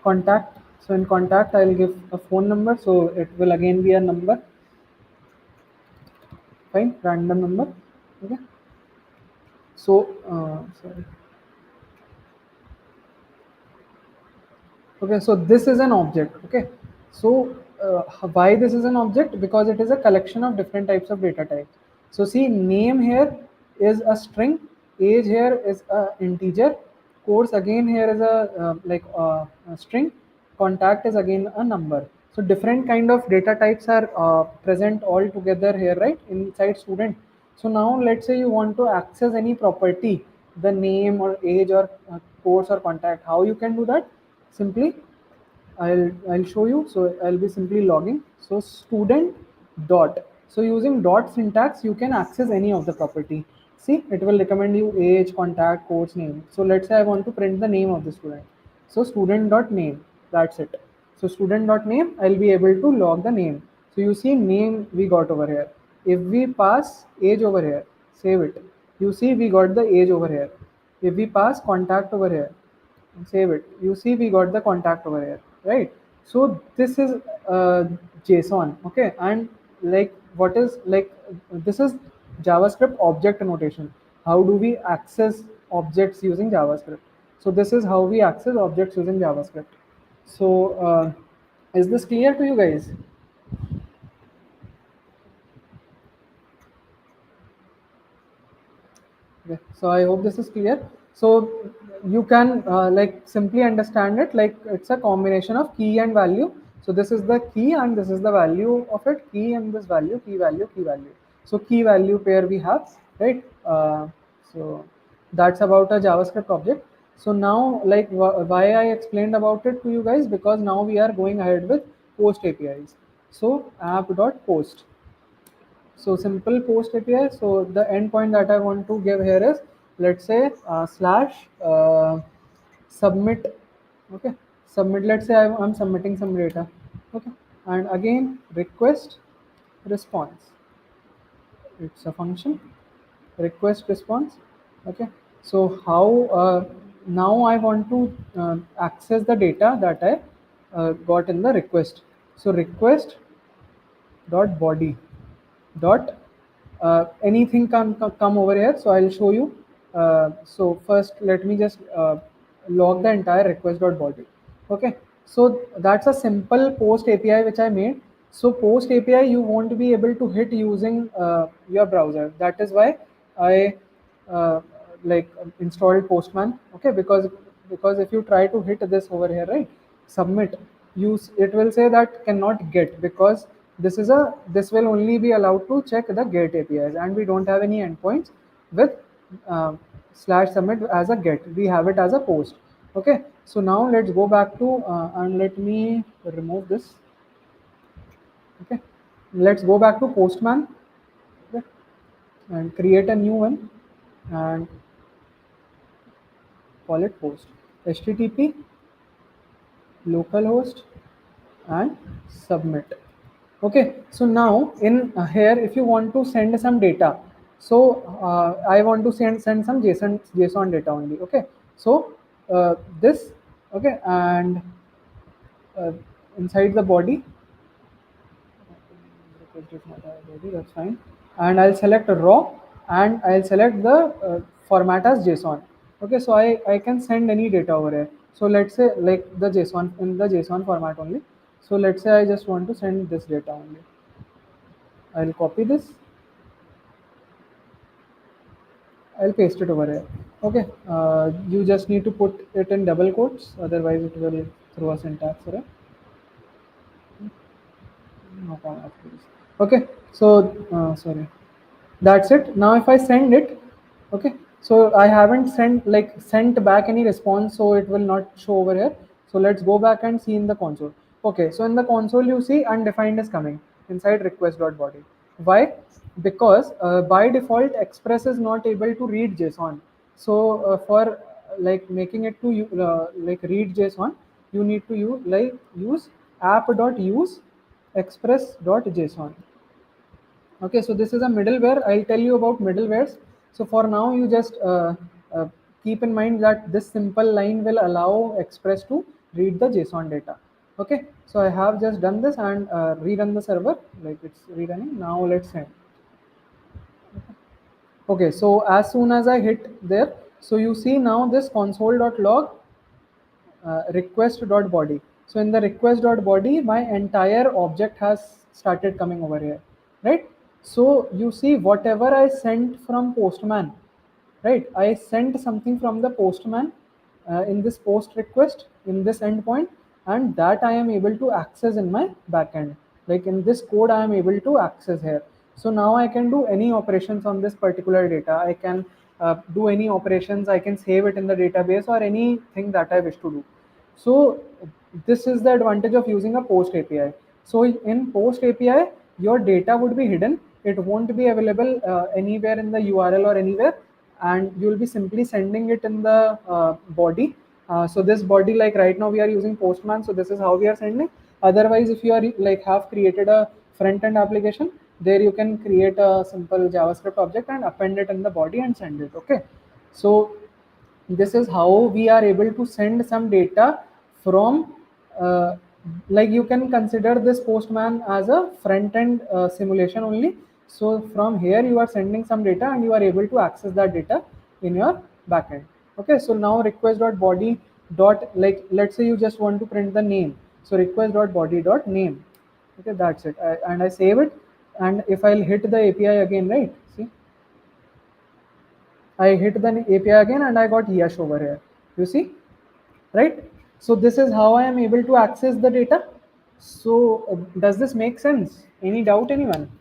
contact. So in contact, I'll give a phone number. So it will again be a number. Fine, random number. Okay. So sorry. Okay, so this is an object. Okay, so why this is an object? Because it is a collection of different types of data types. So see, name here is a string, age here is a integer, course again here is a string, contact is again a number. So different kind of data types are present all together here, right, inside student. So now let's say you want to access any property, the name or age or course or contact. How you can do that? Simply I'll show you. So I'll be simply logging. So student dot. So using dot syntax, you can access any of the property. See, it will recommend you age, contact, course name. So let's say I want to print the name of the student. So student dot name. That's it. So student dot name, I'll be able to log the name. So you see name we got over here. If we pass age over here, save it. You see we got the age over here. If we pass contact over here, save it. You see we got the contact over here, right? So this is JSON. Okay, and like what is like this is JavaScript object notation. How do we access objects using JavaScript? So this is how we access objects using JavaScript. So is this clear to you guys? Okay, so I hope this is clear. So you can like simply understand it like it's a combination of key and value. So this is the key and this is the value of it. Key and this value, key value, key value. So key value pair we have, right? So that's about a JavaScript object. So now like why I explained about it to you guys, because now we are going ahead with post APIs. So app.post. So simple post API. So the endpoint that I want to give here is, let's say slash submit. Okay, submit. Let's say I'm submitting some data. Okay, and again request response. It's a function. Request response. Okay, so how now I want to access the data that I got in the request. So request dot body dot anything can come over here. So I'll show you. So first let me just log the entire request.body. Okay, so that's a simple post API which I made. So post API you won't be able to hit using your browser. That is why I uh, installed postman. Okay, because if you try to hit this over here, right, submit, use, it will say that cannot get, because this will only be allowed to check the get APIs, and we don't have any endpoints with uh, slash submit as a get. We have it as a post. Okay, so now let's go back to and let me remove this. Okay, let's go back to postman. Okay, and create a new one and call it post. HTTP localhost and submit. Okay, so now in here, if you want to send some data, so I want to send some JSON data only. Okay, so this, okay, and uh, inside the body, that's fine, and I'll select raw and I'll select the format as JSON. Okay, so I can send any data over here. So let's say like the JSON, in the JSON format only. So let's say I just want to send this data only. I'll copy this, I'll paste it over here. Okay, you just need to put it in double quotes, otherwise it will throw a syntax error. No comment after this. Okay, so sorry, that's it. Now if I send it, okay, So I haven't sent back any response, so it will not show over here. So let's go back and see in the console. Okay, so in the console you see undefined is coming inside request.body. Why? Because by default express is not able to read JSON. So for like making it to like read JSON, you need to use app.use express.json. Okay, so this is a middleware. I'll tell you about middlewares. So for now, you just uh, keep in mind that this simple line will allow Express to read the JSON data. Okay, so I have just done this and rerun the server, like it's rerunning. Now let's send. Okay, so as soon as I hit there, so you see now this console.log request.body. So in the request.body, my entire object has started coming over here, right? So you see whatever I sent from postman, right? I sent something from the postman in this post request in this endpoint, and that I am able to access in my backend. Like in this code, I am able to access here. So now I can do any operations on this particular data. I can do any operations. I can save it in the database or anything that I wish to do. So this is the advantage of using a post API. So in post API, your data would be hidden. It won't be available anywhere in the URL or anywhere, and you will be simply sending it in the body. So this body, like right now we are using Postman, so this is how we are sending. Otherwise, if you are like have created a front end application, there you can create a simple JavaScript object and append it in the body and send it. Okay, so this is how we are able to send some data from like you can consider this postman as a front end simulation only. So from here you are sending some data and you are able to access that data in your backend. Okay, so now request.body dot, like let's say you just want to print the name, so request.body dot name. Okay, that's it. And I save it, and if I'll hit the API again, right, see, I hit the API again and I got Yash over here. You see, right? So this is how I am able to access the data. So does this make sense? Any doubt, anyone?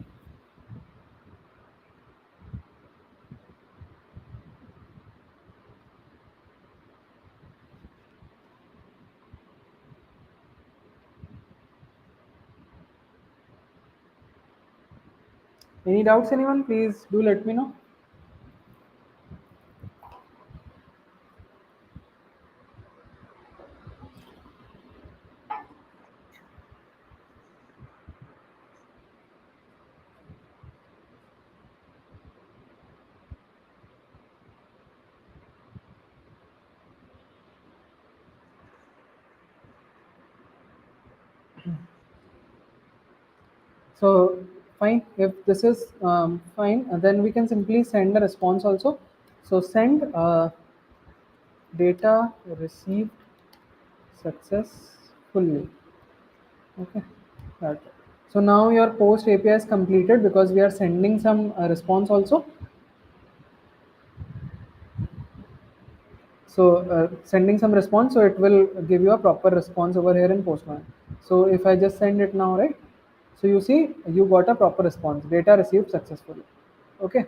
Any doubts, anyone? Please do let me know. So fine, if this is fine, then we can simply send a response also. So send data received successfully. Okay, that. So now your post API is completed because we are sending some response also. So sending some response, so it will give you a proper response over here in postman. So if I just send it now, right, so you see you got a proper response, data received successfully. Okay,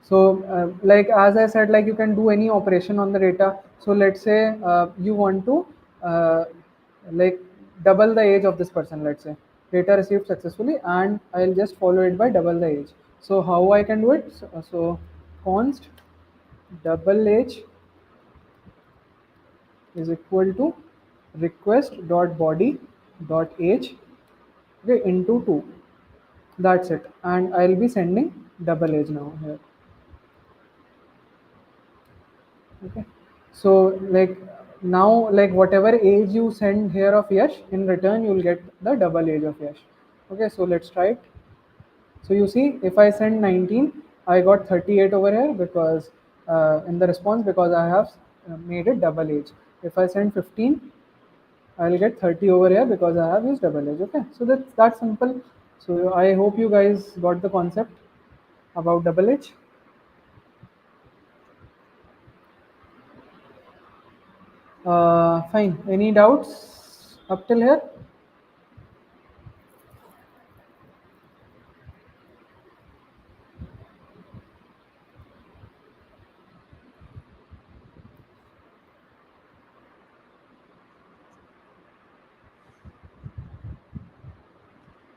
so like as I said, like you can do any operation on the data. So let's say you want to uh, like double the age of this person, let's say data received successfully, and I'll just follow it by double the age. So how I can do it? So const double age is equal to request dot body dot age, okay, into 2. That's it, and I'll be sending double age now here. Okay, so like now, like whatever age you send here of Yash, in return you'll get the double age of Yash. Okay, so let's try it. So you see, if I send 19, I got 38 over here because in the response, because I have made it double age. If I send 15, I'll get 30 over here because I have used double edge. Okay, so that's that simple. So I hope you guys got the concept about double edge. Fine. Any doubts up till here?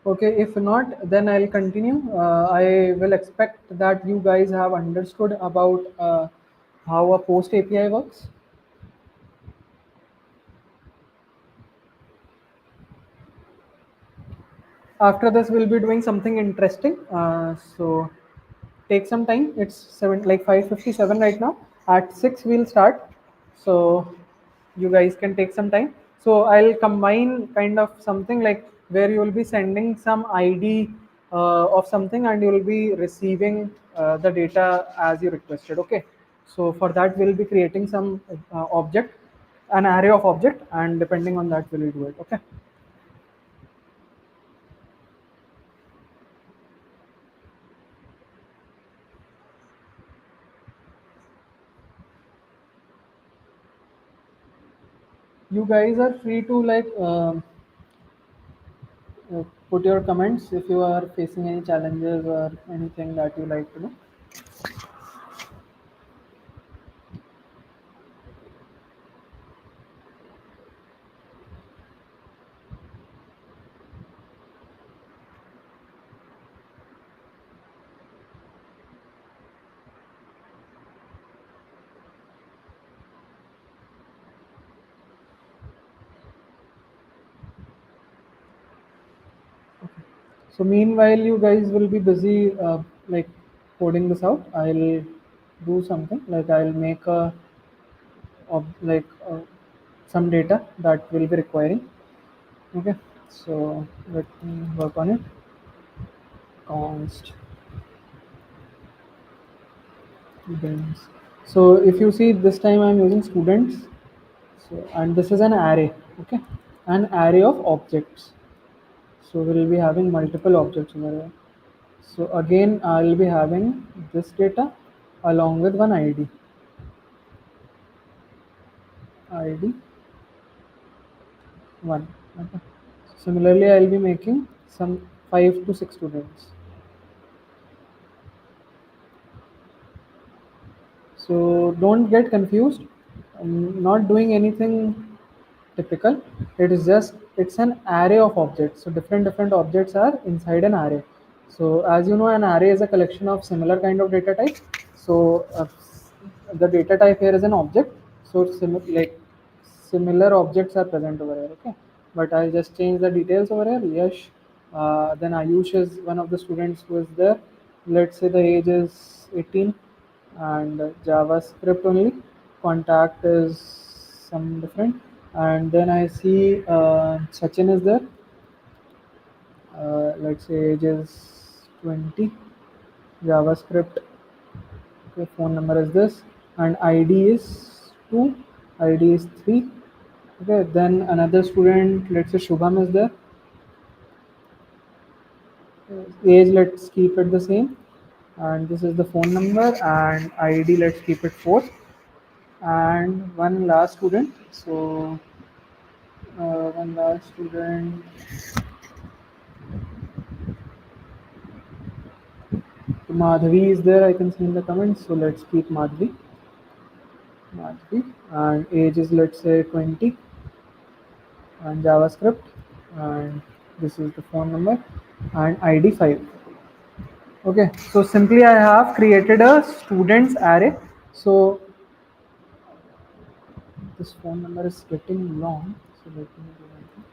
Okay, if not, then I'll continue. I will expect that you guys have understood about how a post API works. After this, we'll be doing something interesting. So take some time. It's like 5:57 right now. At 6 we'll start. So you guys can take some time. So I'll combine kind of something like where you will be sending some ID of something and you will be receiving the data as you requested. Okay. So for that we'll be creating some object, an array of object, and depending on that we'll do it. Okay. You guys are free to like put your comments if you are facing any challenges or anything that you like to know. So meanwhile, you guys will be busy like coding this out. I'll do something like I'll make a like some data that will be requiring. Okay, so let me work on it. Const students. So if you see this time I'm using students. So and this is an array. Okay, an array of objects. So we'll be having multiple objects over here. So again, I'll be having this data along with one ID. ID 1. Okay. Similarly, I'll be making some 5 to 6 students. So don't get confused. I'm not doing anything typical. It is just it's an array of objects. So different objects are inside an array. So as you know, an array is a collection of similar kind of data type. So the data type here is an object. So like similar objects are present over here. Okay, but I'll just change the details over here. Yash, then Ayush is one of the students who is there. Let's say the age is 18 and JavaScript only. Contact is some different. And then I see Sachin is there. Let's say age is 20. JavaScript. Okay, phone number is this, and ID is 2. ID is 3. Okay, then another student. Let's say Shubham is there. Age, let's keep it the same, and this is the phone number, and ID, let's keep it 4. And one last student. So one last student. Madhavi is there, I can see in the comments. So let's keep Madhavi. Madhavi. And age is, let's say, 20. And JavaScript. And this is the phone number. And ID 5. Okay, so simply I have created a students array. So this phone number is getting long. So let me do one thing.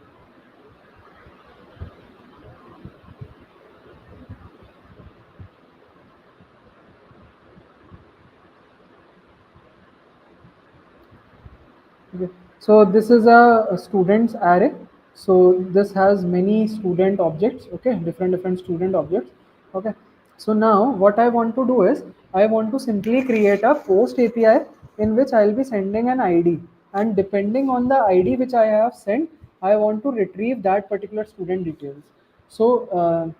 Okay. So this is a students array. So this has many student objects. Okay, different student objects. Okay. So now what I want to do is I want to simply create a post API in which I'll be sending an ID, and depending on the ID which I have sent, I want to retrieve that particular student details. So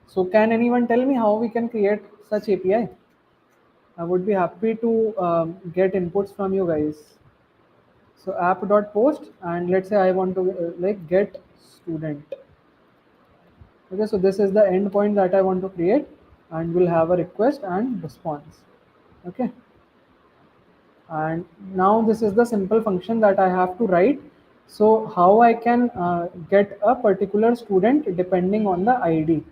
so can anyone tell me how we can create such API? I would be happy to get inputs from you guys. So app.post, and let's say I want to like get student. Okay, so this is the endpoint that I want to create, and we'll have a request and response. Okay, and now this is the simple function that I have to write. So how I can get a particular student depending on the ID.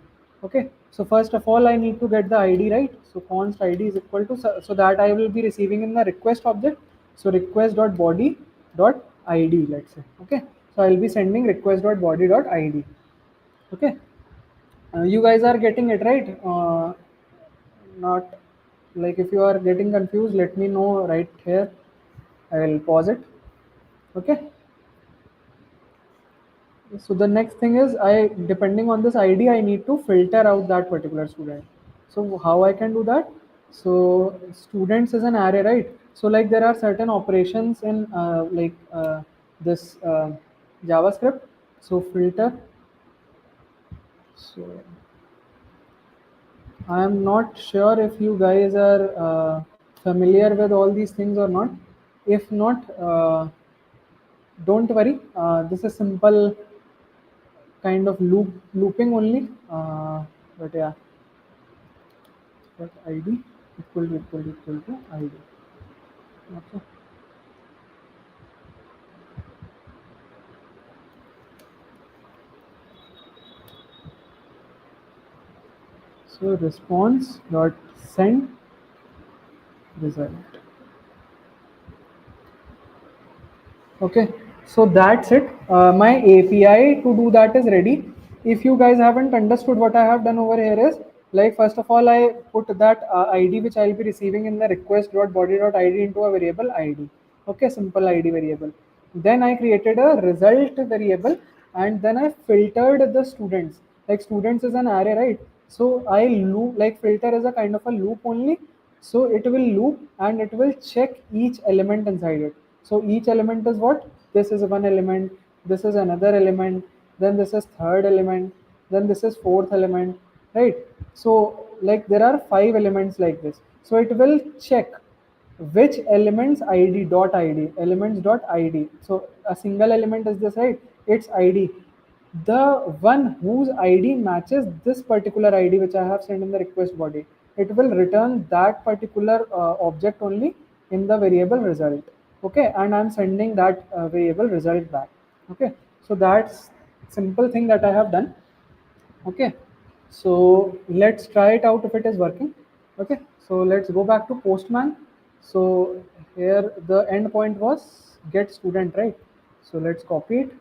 Okay, so first of all I need to get the ID, right? So const ID is equal to, so that I will be receiving in the request object. So request dot body dot ID, let's say. Okay, so I'll be sending request dot body dot ID. Okay, you guys are getting it right? Not like, if you are getting confused, let me know right here. I will pause it. Okay. So the next thing is, I, depending on this ID, I need to filter out that particular student. So how I can do that? So students is an array, right? So like there are certain operations in this JavaScript. So filter. So I am not sure if you guys are familiar with all these things or not. If not, don't worry. This is simple kind of looping only. But yeah, but ID equal to ID. Okay. So response dot send result. Okay, so that's it. My API to do that is ready. If you guys haven't understood, what I have done over here is, like, first of all, I put that ID which I'll be receiving in the request.body.id into a variable ID. Okay, simple ID variable. Then I created a result variable, and then I filtered the students. Like students is an array, right? So I loop, like filter is a kind of a loop only. So it will loop and it will check each element inside it. So each element is what? This is one element, this is another element, then this is third element, then this is fourth element, right? So like there are five elements like this. So it will check which elements elements dot id. So a single element is this, right? Its id, the one whose id matches this particular id which I have sent in the request body, it will return that particular object only in the variable result. Okay, and I'm sending that variable result back. Okay, so that's simple thing that I have done. Okay, so let's try it out if it is working. Okay, so let's go back to postman. So here the endpoint was get student, right? So let's copy it,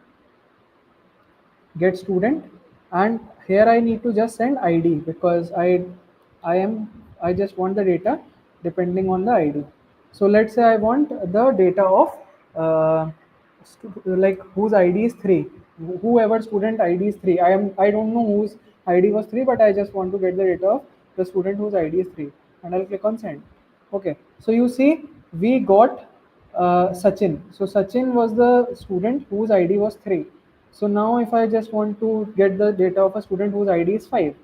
get student, and here I need to just send id, because I just want the data depending on the id. So let's say I want the data of like whose id is 3, whoever student id is 3. I don't know whose id was 3, but I just want to get the data of the student whose id is 3, and I'll click on send. Okay, so you see we got Sachin. So Sachin was the student whose ID was 3. So now if I just want to get the data of a student whose ID is 5,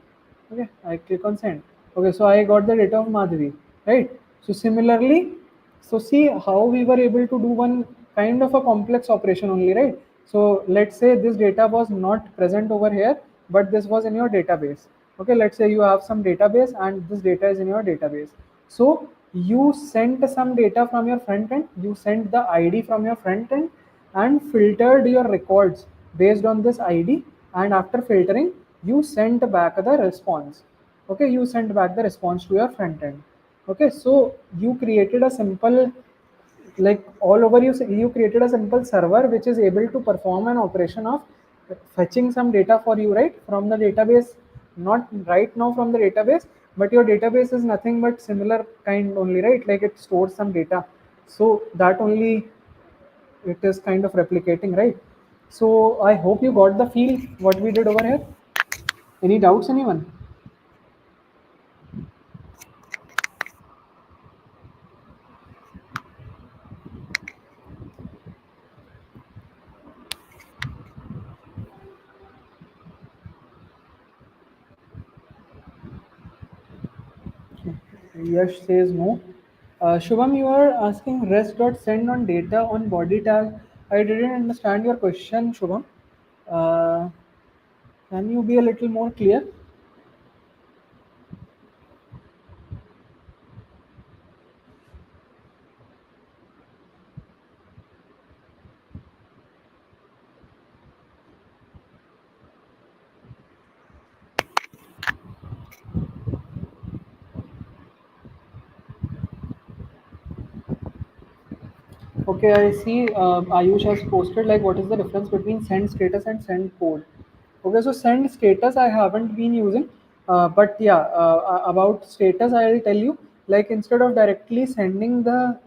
okay, I click on send. Okay, so I got the data of Madhavi, right? So similarly, so see how we were able to do one kind of a complex operation only, right? So let's say this data was not present over here, but this was in your database. Okay, let's say you have some database and this data is in your database. So you sent some data from your front end, you sent the ID from your front end, and filtered your records based on this ID, and after filtering you sent back the response. Okay, you sent back the response to your front end. Okay, so you created a simple, like all over, you created a simple server which is able to perform an operation of fetching some data for you, right, from the database. Not right now from the database, but your database is nothing but similar kind only, right? Like it stores some data, so that only it is kind of replicating, right? So I hope you got the feel what we did over here. Any doubts, anyone? Yash says no. Shubham, you are asking rest.send on data on body tag. I didn't understand your question, Shubham. Uh, can you be a little more clear? Okay, I see Ayush has posted like what is the difference between send status and send code. Okay, so send status I haven't been using, but yeah, about status I'll tell you. Like instead of directly sending the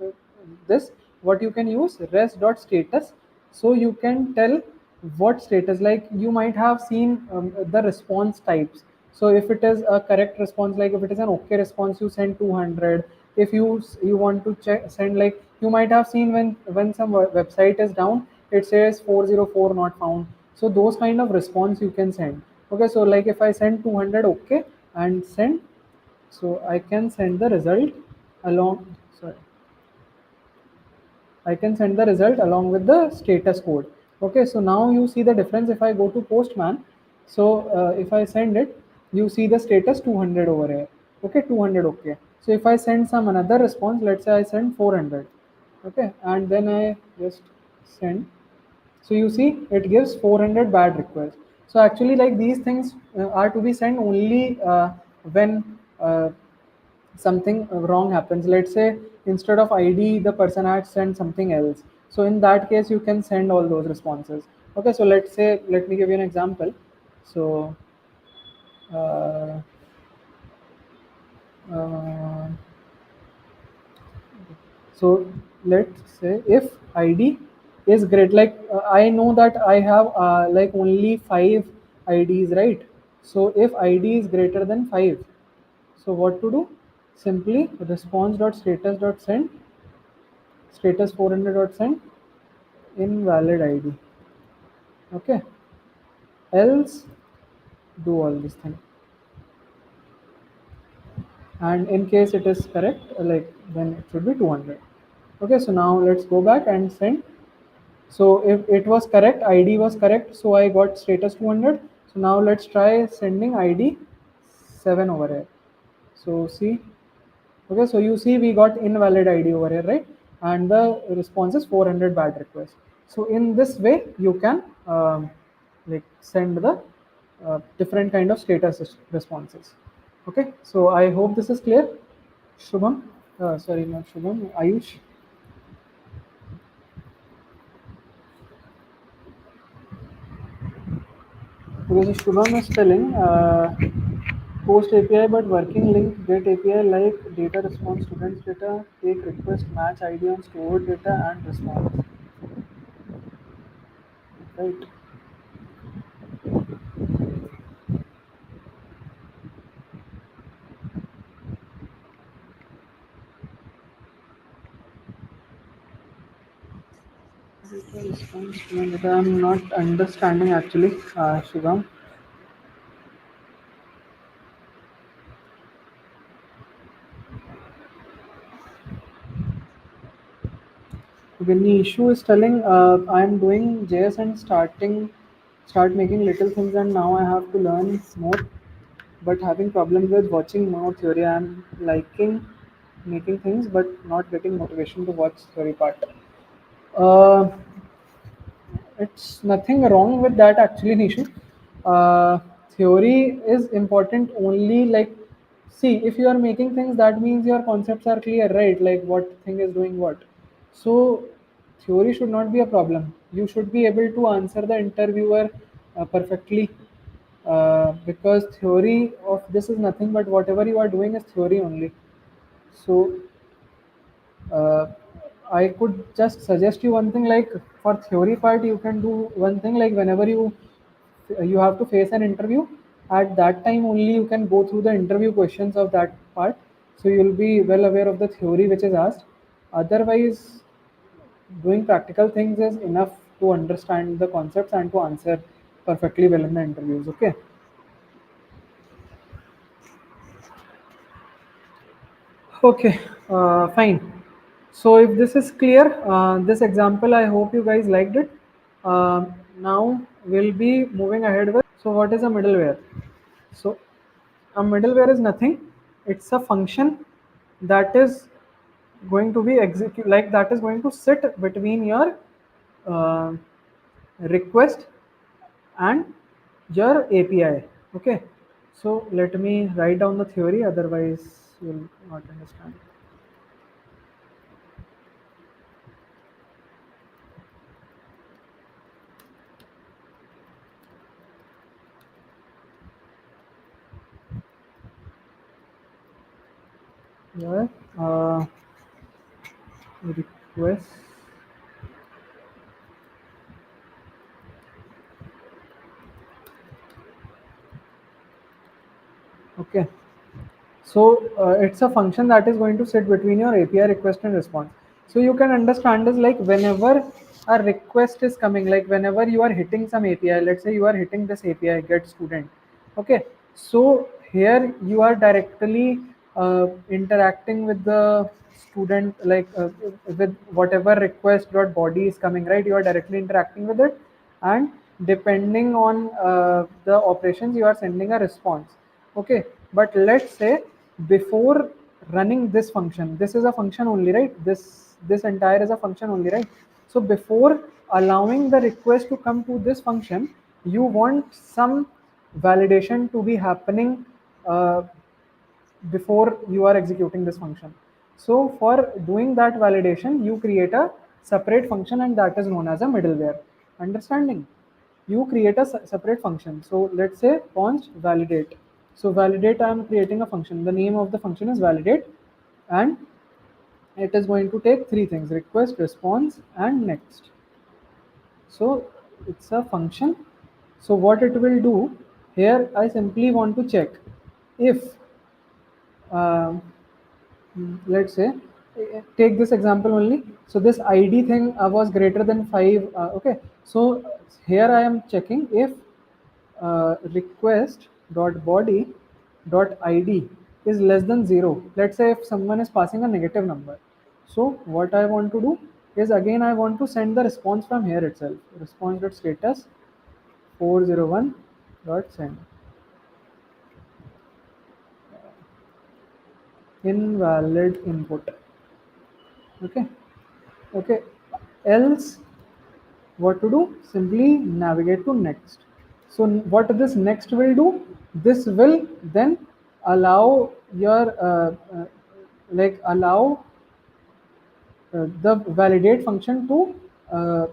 this, what you can use rest.status. So you can tell what status. Like you might have seen the response types. So if it is a correct response, like if it is an okay response, you send 200. If you want to check send, like you might have seen when some website is down, it says 404 not found. So those kind of response you can send. Okay, so like if I send 200 okay and send, so I can send the result along. Sorry, I can send the result along with the status code. Okay, so now you see the difference if I go to Postman. So if I send it, you see the status 200 over here. Okay, 200 okay. So if I send some another response, let's say I send 400. Okay, and then I just send. So you see it gives 400 bad requests. So actually like these things are to be sent only when something wrong happens. Let's say instead of id the person had sent something else, so in that case you can send all those responses. Okay, so let's say, let me give you an example. So uh, uh, so let's say if id is great, like I know that I have like only 5 ids, right? So if id is greater than 5, so what to do? Simply response.status.send status 400.send invalid id. Okay, else do all this thing, and in case it is correct, like then it should be 200. Okay, so now let's go back and send. So if it was correct, id was correct, so I got status 200. So now let's try sending id 7 over here. So see. Okay, so you see we got invalid ID over here, right? And the response is 400 bad requests. So in this way, you can like send the different kind of status responses. Okay, so I hope this is clear. Shubham, sorry, not Shubham, Ayush. Because Shubham is telling post API but working link get API like data response students data take request match ID on stored data and response, right? I'm not understanding actually, Shubham. When the issue is telling I'm doing JS and start making little things, and now I have to learn more, but having problems with watching more theory. I'm liking making things but not getting motivation to watch theory part. Uh, it's nothing wrong with that actually, Nishu. Theory is important only, like, see, if you are making things, that means your concepts are clear, right? Like what thing is doing what. So theory should not be a problem. You should be able to answer the interviewer perfectly, because theory of this is nothing but whatever you are doing is theory only. So uh, I could just suggest you one thing, like for theory part you can do one thing, like whenever you have to face an interview, at that time only you can go through the interview questions of that part, so you'll be well aware of the theory which is asked. Otherwise, doing practical things is enough to understand the concepts and to answer perfectly well in the interviews. Okay. Okay, fine. So if this is clear, this example, I hope you guys liked it. Now we'll be moving ahead with. So what is a middleware? So a middleware is nothing. It's a function that is going to be execute, like that is going to sit between your uh, request and your API. Okay. So let me write down the theory, otherwise you'll not understand. Yeah. Request. Okay. So it's a function that is going to sit between your API request and response. So you can understand this like whenever a request is coming, like whenever you are hitting some API, let's say you are hitting this API get student. Okay. So here you are directly interacting with the student, like with whatever request dot body is coming, right? You are directly interacting with it, and depending on the operations, you are sending a response. Okay, but let's say before running this function, this is a function only, right? This entire is a function only, right? So before allowing the request to come to this function, you want some validation to be happening uh, before you are executing this function. So for doing that validation, you create a separate function, and that is known as a middleware. Understanding? You create a separate function. So let's say const validate. So validate, I am creating a function. The name of the function is validate, and it is going to take three things: request, response, and next. So it's a function. So what it will do here, I simply want to check if um, let's say take this example only. So this id thing was greater than 5. Okay, so here I am checking if request dot body dot id is less than 0. Let's say if someone is passing a negative number, so what I want to do is, again I want to send the response from here itself. Response dot status 401 dot send invalid input. Okay. Okay, else what to do? Simply navigate to next. So what this next will do, this will then allow your like allow the validate function to uh,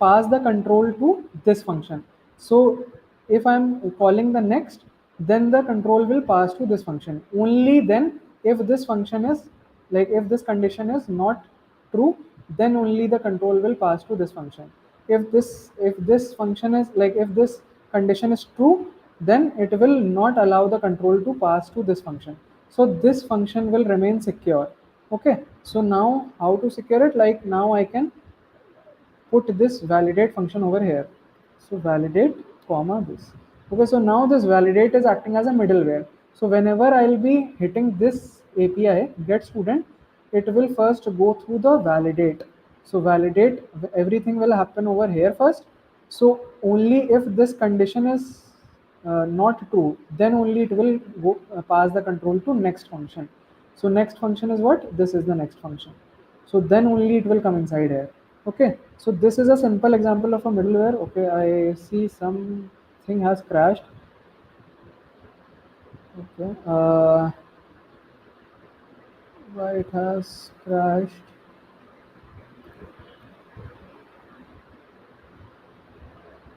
pass the control to this function. So if I'm calling the next, then the control will pass to this function. Only then, if this function is like if this condition is not true, then only the control will pass to this function. If this function is like if this condition is true, then it will not allow the control to pass to this function. So this function will remain secure. Okay, so now how to secure it? Like now I can put this validate function over here. So validate comma this. Okay, so now this validate is acting as a middleware. So whenever I'll be hitting this API get student, it will first go through the validate. So validate, everything will happen over here first. So only if this condition is not true, then only it will go, pass the control to next function. So next function is what? This is the next function. So then only it will come inside here. Okay, so this is a simple example of a middleware. Okay, I see something has crashed. Okay, why it has crashed?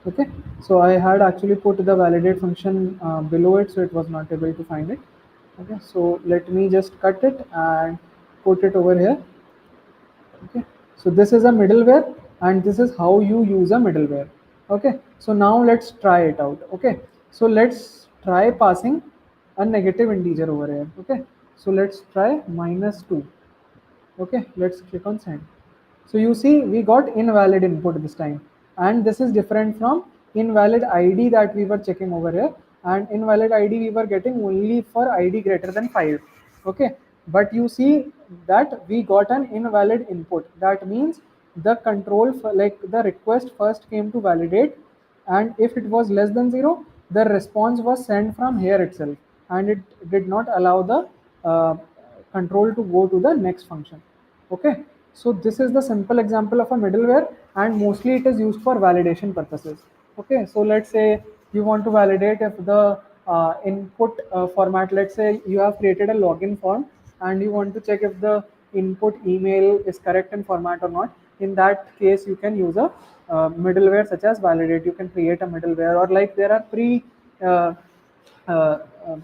Okay, so I had actually put the validate function below it, so it was not able to find it. Okay, so let me just cut it and put it over here. Okay, so this is a middleware, and this is how you use a middleware. Okay, so now let's try it out. Okay, so let's try passing a negative integer over here. Okay, so let's try -2. Okay, let's click on send. So you see we got invalid input this time, and this is different from invalid id that we were checking over here. And invalid id we were getting only for id greater than 5. Okay, but you see that we got an invalid input. That means the control for, like the request first came to validate, and if it was less than 0, the response was sent from here itself, and it did not allow the uh, control to go to the next function. Okay, so this is the simple example of a middleware, and mostly it is used for validation purposes. Okay, so let's say you want to validate if the input format, let's say you have created a login form and you want to check if the input email is correct in format or not. In that case, you can use a middleware such as validate. You can create a middleware, or like there are pre uh,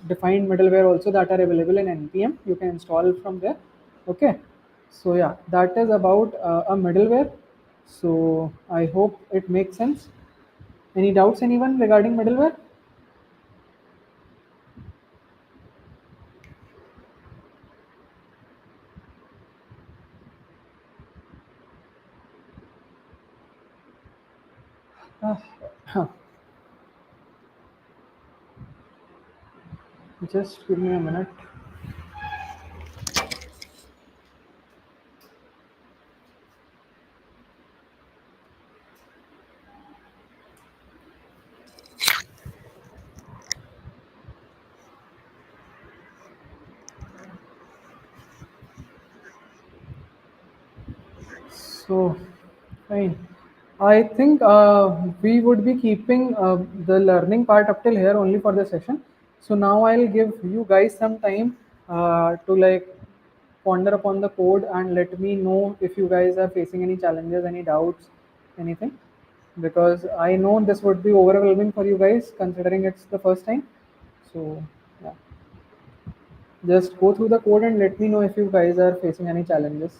defined middleware also that are available in npm. You can install from there. Okay, so yeah, that is about a middleware. So I hope it makes sense. Any doubts, anyone, regarding middleware? Uh, huh, just give me a minute. So, fine. I think we would be keeping the learning part up till here only for the session. So now I'll give you guys some time to like ponder upon the code and let me know if you guys are facing any challenges, any doubts, anything. Because I know this would be overwhelming for you guys considering it's the first time. So yeah, just go through the code and let me know if you guys are facing any challenges.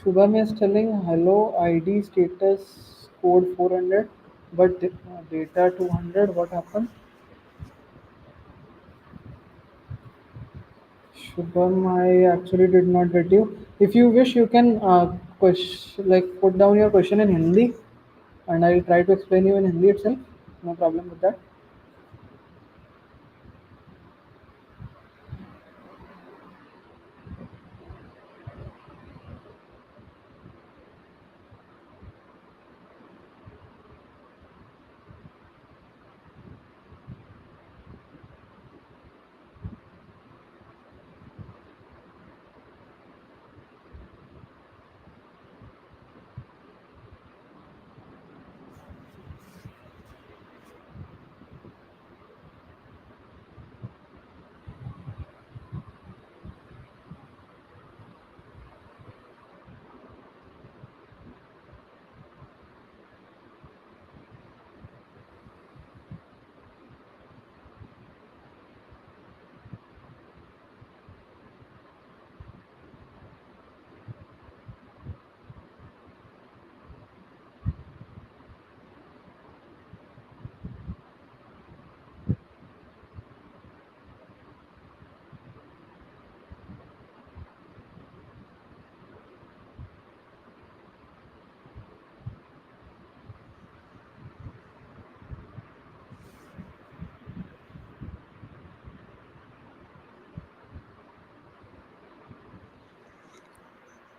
Shubham is telling hello ID status code 400 but data 200. What happened? Shubham, I actually did not get you. If you wish, you can like put down your question in Hindi, and I'll try to explain you in Hindi itself. No problem with that.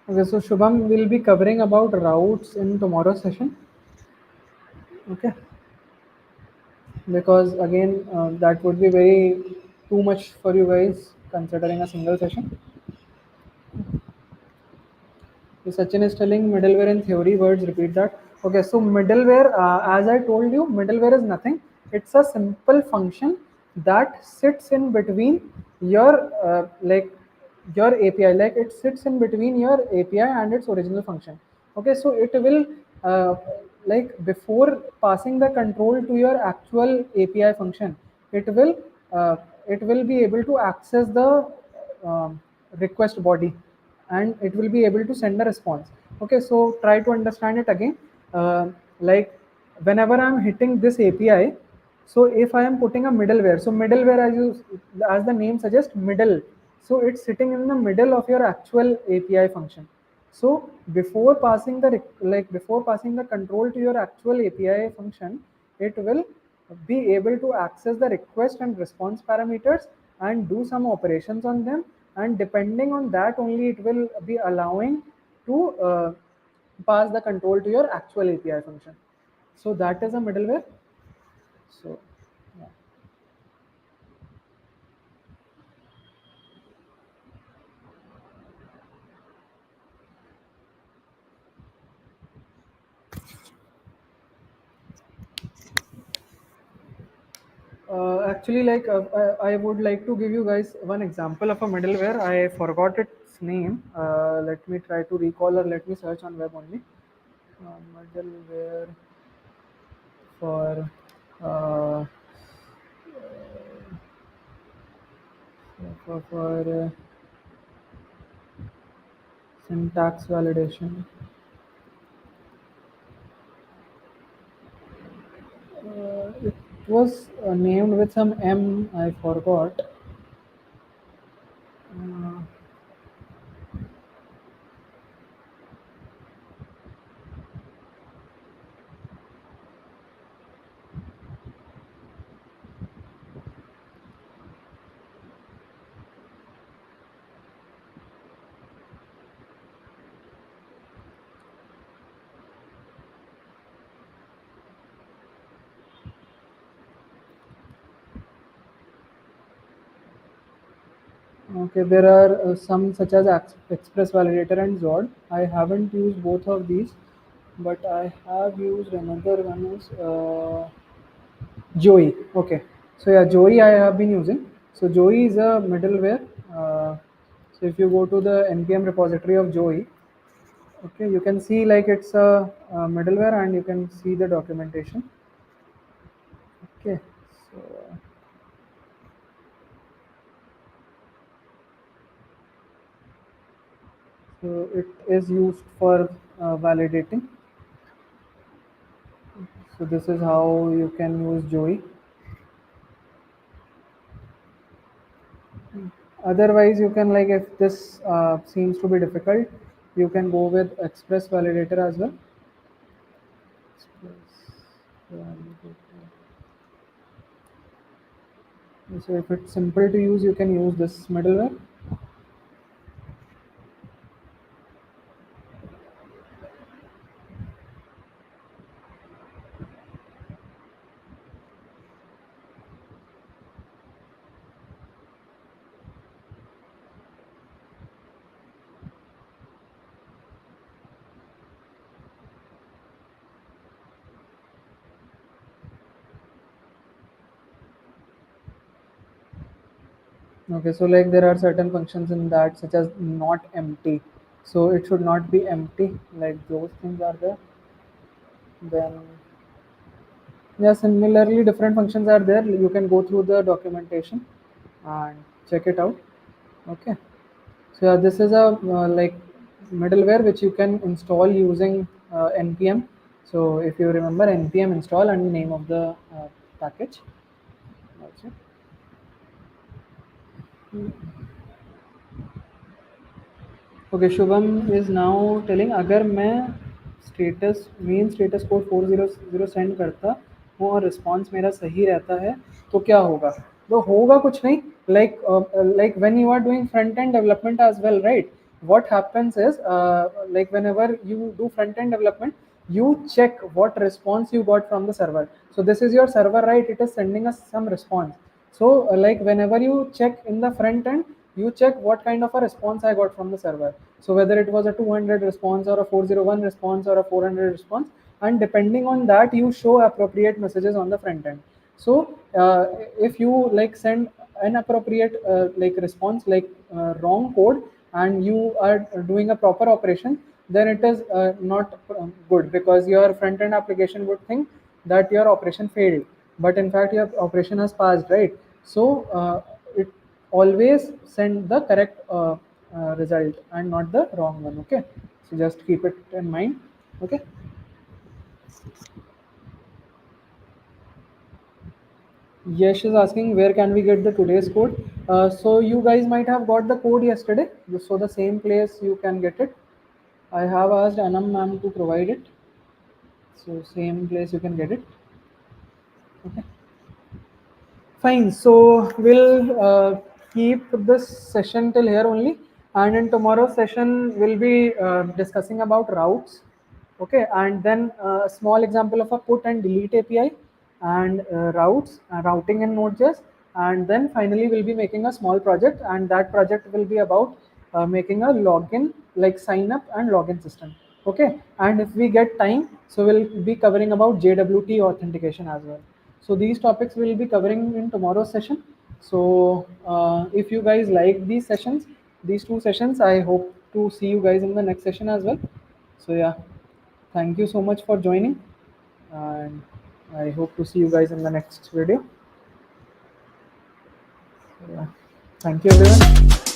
Okay, so Shubham will be covering about routes in tomorrow's session. Okay, because again, that would be very too much for you guys considering a single session. So Sachin is telling middleware in theory words, repeat that. Okay, so middleware, as I told you, middleware is nothing. It's a simple function that sits in between your your API. Like it sits in between your API and its original function. Okay, so it will like before passing the control to your actual API function, it will uh, it will be able to access the request body and it will be able to send a response. Okay, so try to understand it again. Like whenever I'm hitting this API, so if I am putting a middleware, so middleware as the name suggests, middle. So it's sitting in the middle of your actual API function. So before passing the control to your actual API function, it will be able to access the request and response parameters and do some operations on them, and depending on that only it will be allowing to pass the control to your actual API function. So that is a middleware. So yeah. Actually, like I would like to give you guys one example of a middleware. I forgot its name. Let me try to recall, or let me search on web only. Middleware for uh, for syntax validation. It was named with some M. I forgot. Uh, Okay, there are some such as Express Validator and Zod. I haven't used both of these, but I have used another one is Joey. Okay, so yeah, Joey I have been using. So Joey is a middleware. So if you go to the npm repository of Joey, okay, you can see like it's a middleware, and you can see the documentation. Okay, so so it is used for validating. So this is how you can use Joey. Otherwise, you can like if this seems to be difficult, you can go with Express Validator as well. Express Validator. So if it's simple to use, you can use this middleware. Okay, so like there are certain functions in that such as not empty. So it should not be empty. Like those things are there. Then yeah, similarly different functions are there. You can go through the documentation and check it out. Okay. So yeah, this is a like middleware which you can install using npm. So if you remember npm install and the name of the package. That's it. Okay, Shubham is now telling अगर मैं status main status code 400 send करता हूँ और response मेरा सही रहता है तो क्या होगा? तो होगा कुछ नहीं, like when you are doing front end development as well, right? What happens is like whenever you do front end development, you check what response you got from the server. So this is your server, right? It is sending us some response. So like whenever you check in the front end, you check what kind of a response I got from the server. So whether it was a 200 response or a 401 response or a 400 response, and depending on that, you show appropriate messages on the front end. So if you like send inappropriate like response, like wrong code, and you are doing a proper operation, then it is not good, because your front end application would think that your operation failed, but in fact your operation has passed, right? So it always send the correct result and not the wrong one. Okay, so just keep it in mind. Okay. Yash is asking where can we get the today's code. So you guys might have got the code yesterday, so the same place you can get it. I have asked Anam ma'am to provide it, so same place you can get it. Okay. Fine. So we'll keep this session till here only, and in tomorrow's session we'll be discussing about routes. Okay, and then a small example of a put and delete API, and routes, routing in Node.js, and then finally we'll be making a small project, and that project will be about making a login, like sign up and login system. Okay, and if we get time, so we'll be covering about JWT authentication as well. So these topics we'll be covering in tomorrow's session. So if you guys like these sessions, these two sessions, I hope to see you guys in the next session as well. So yeah, thank you so much for joining, and I hope to see you guys in the next video. So, yeah. Thank you everyone.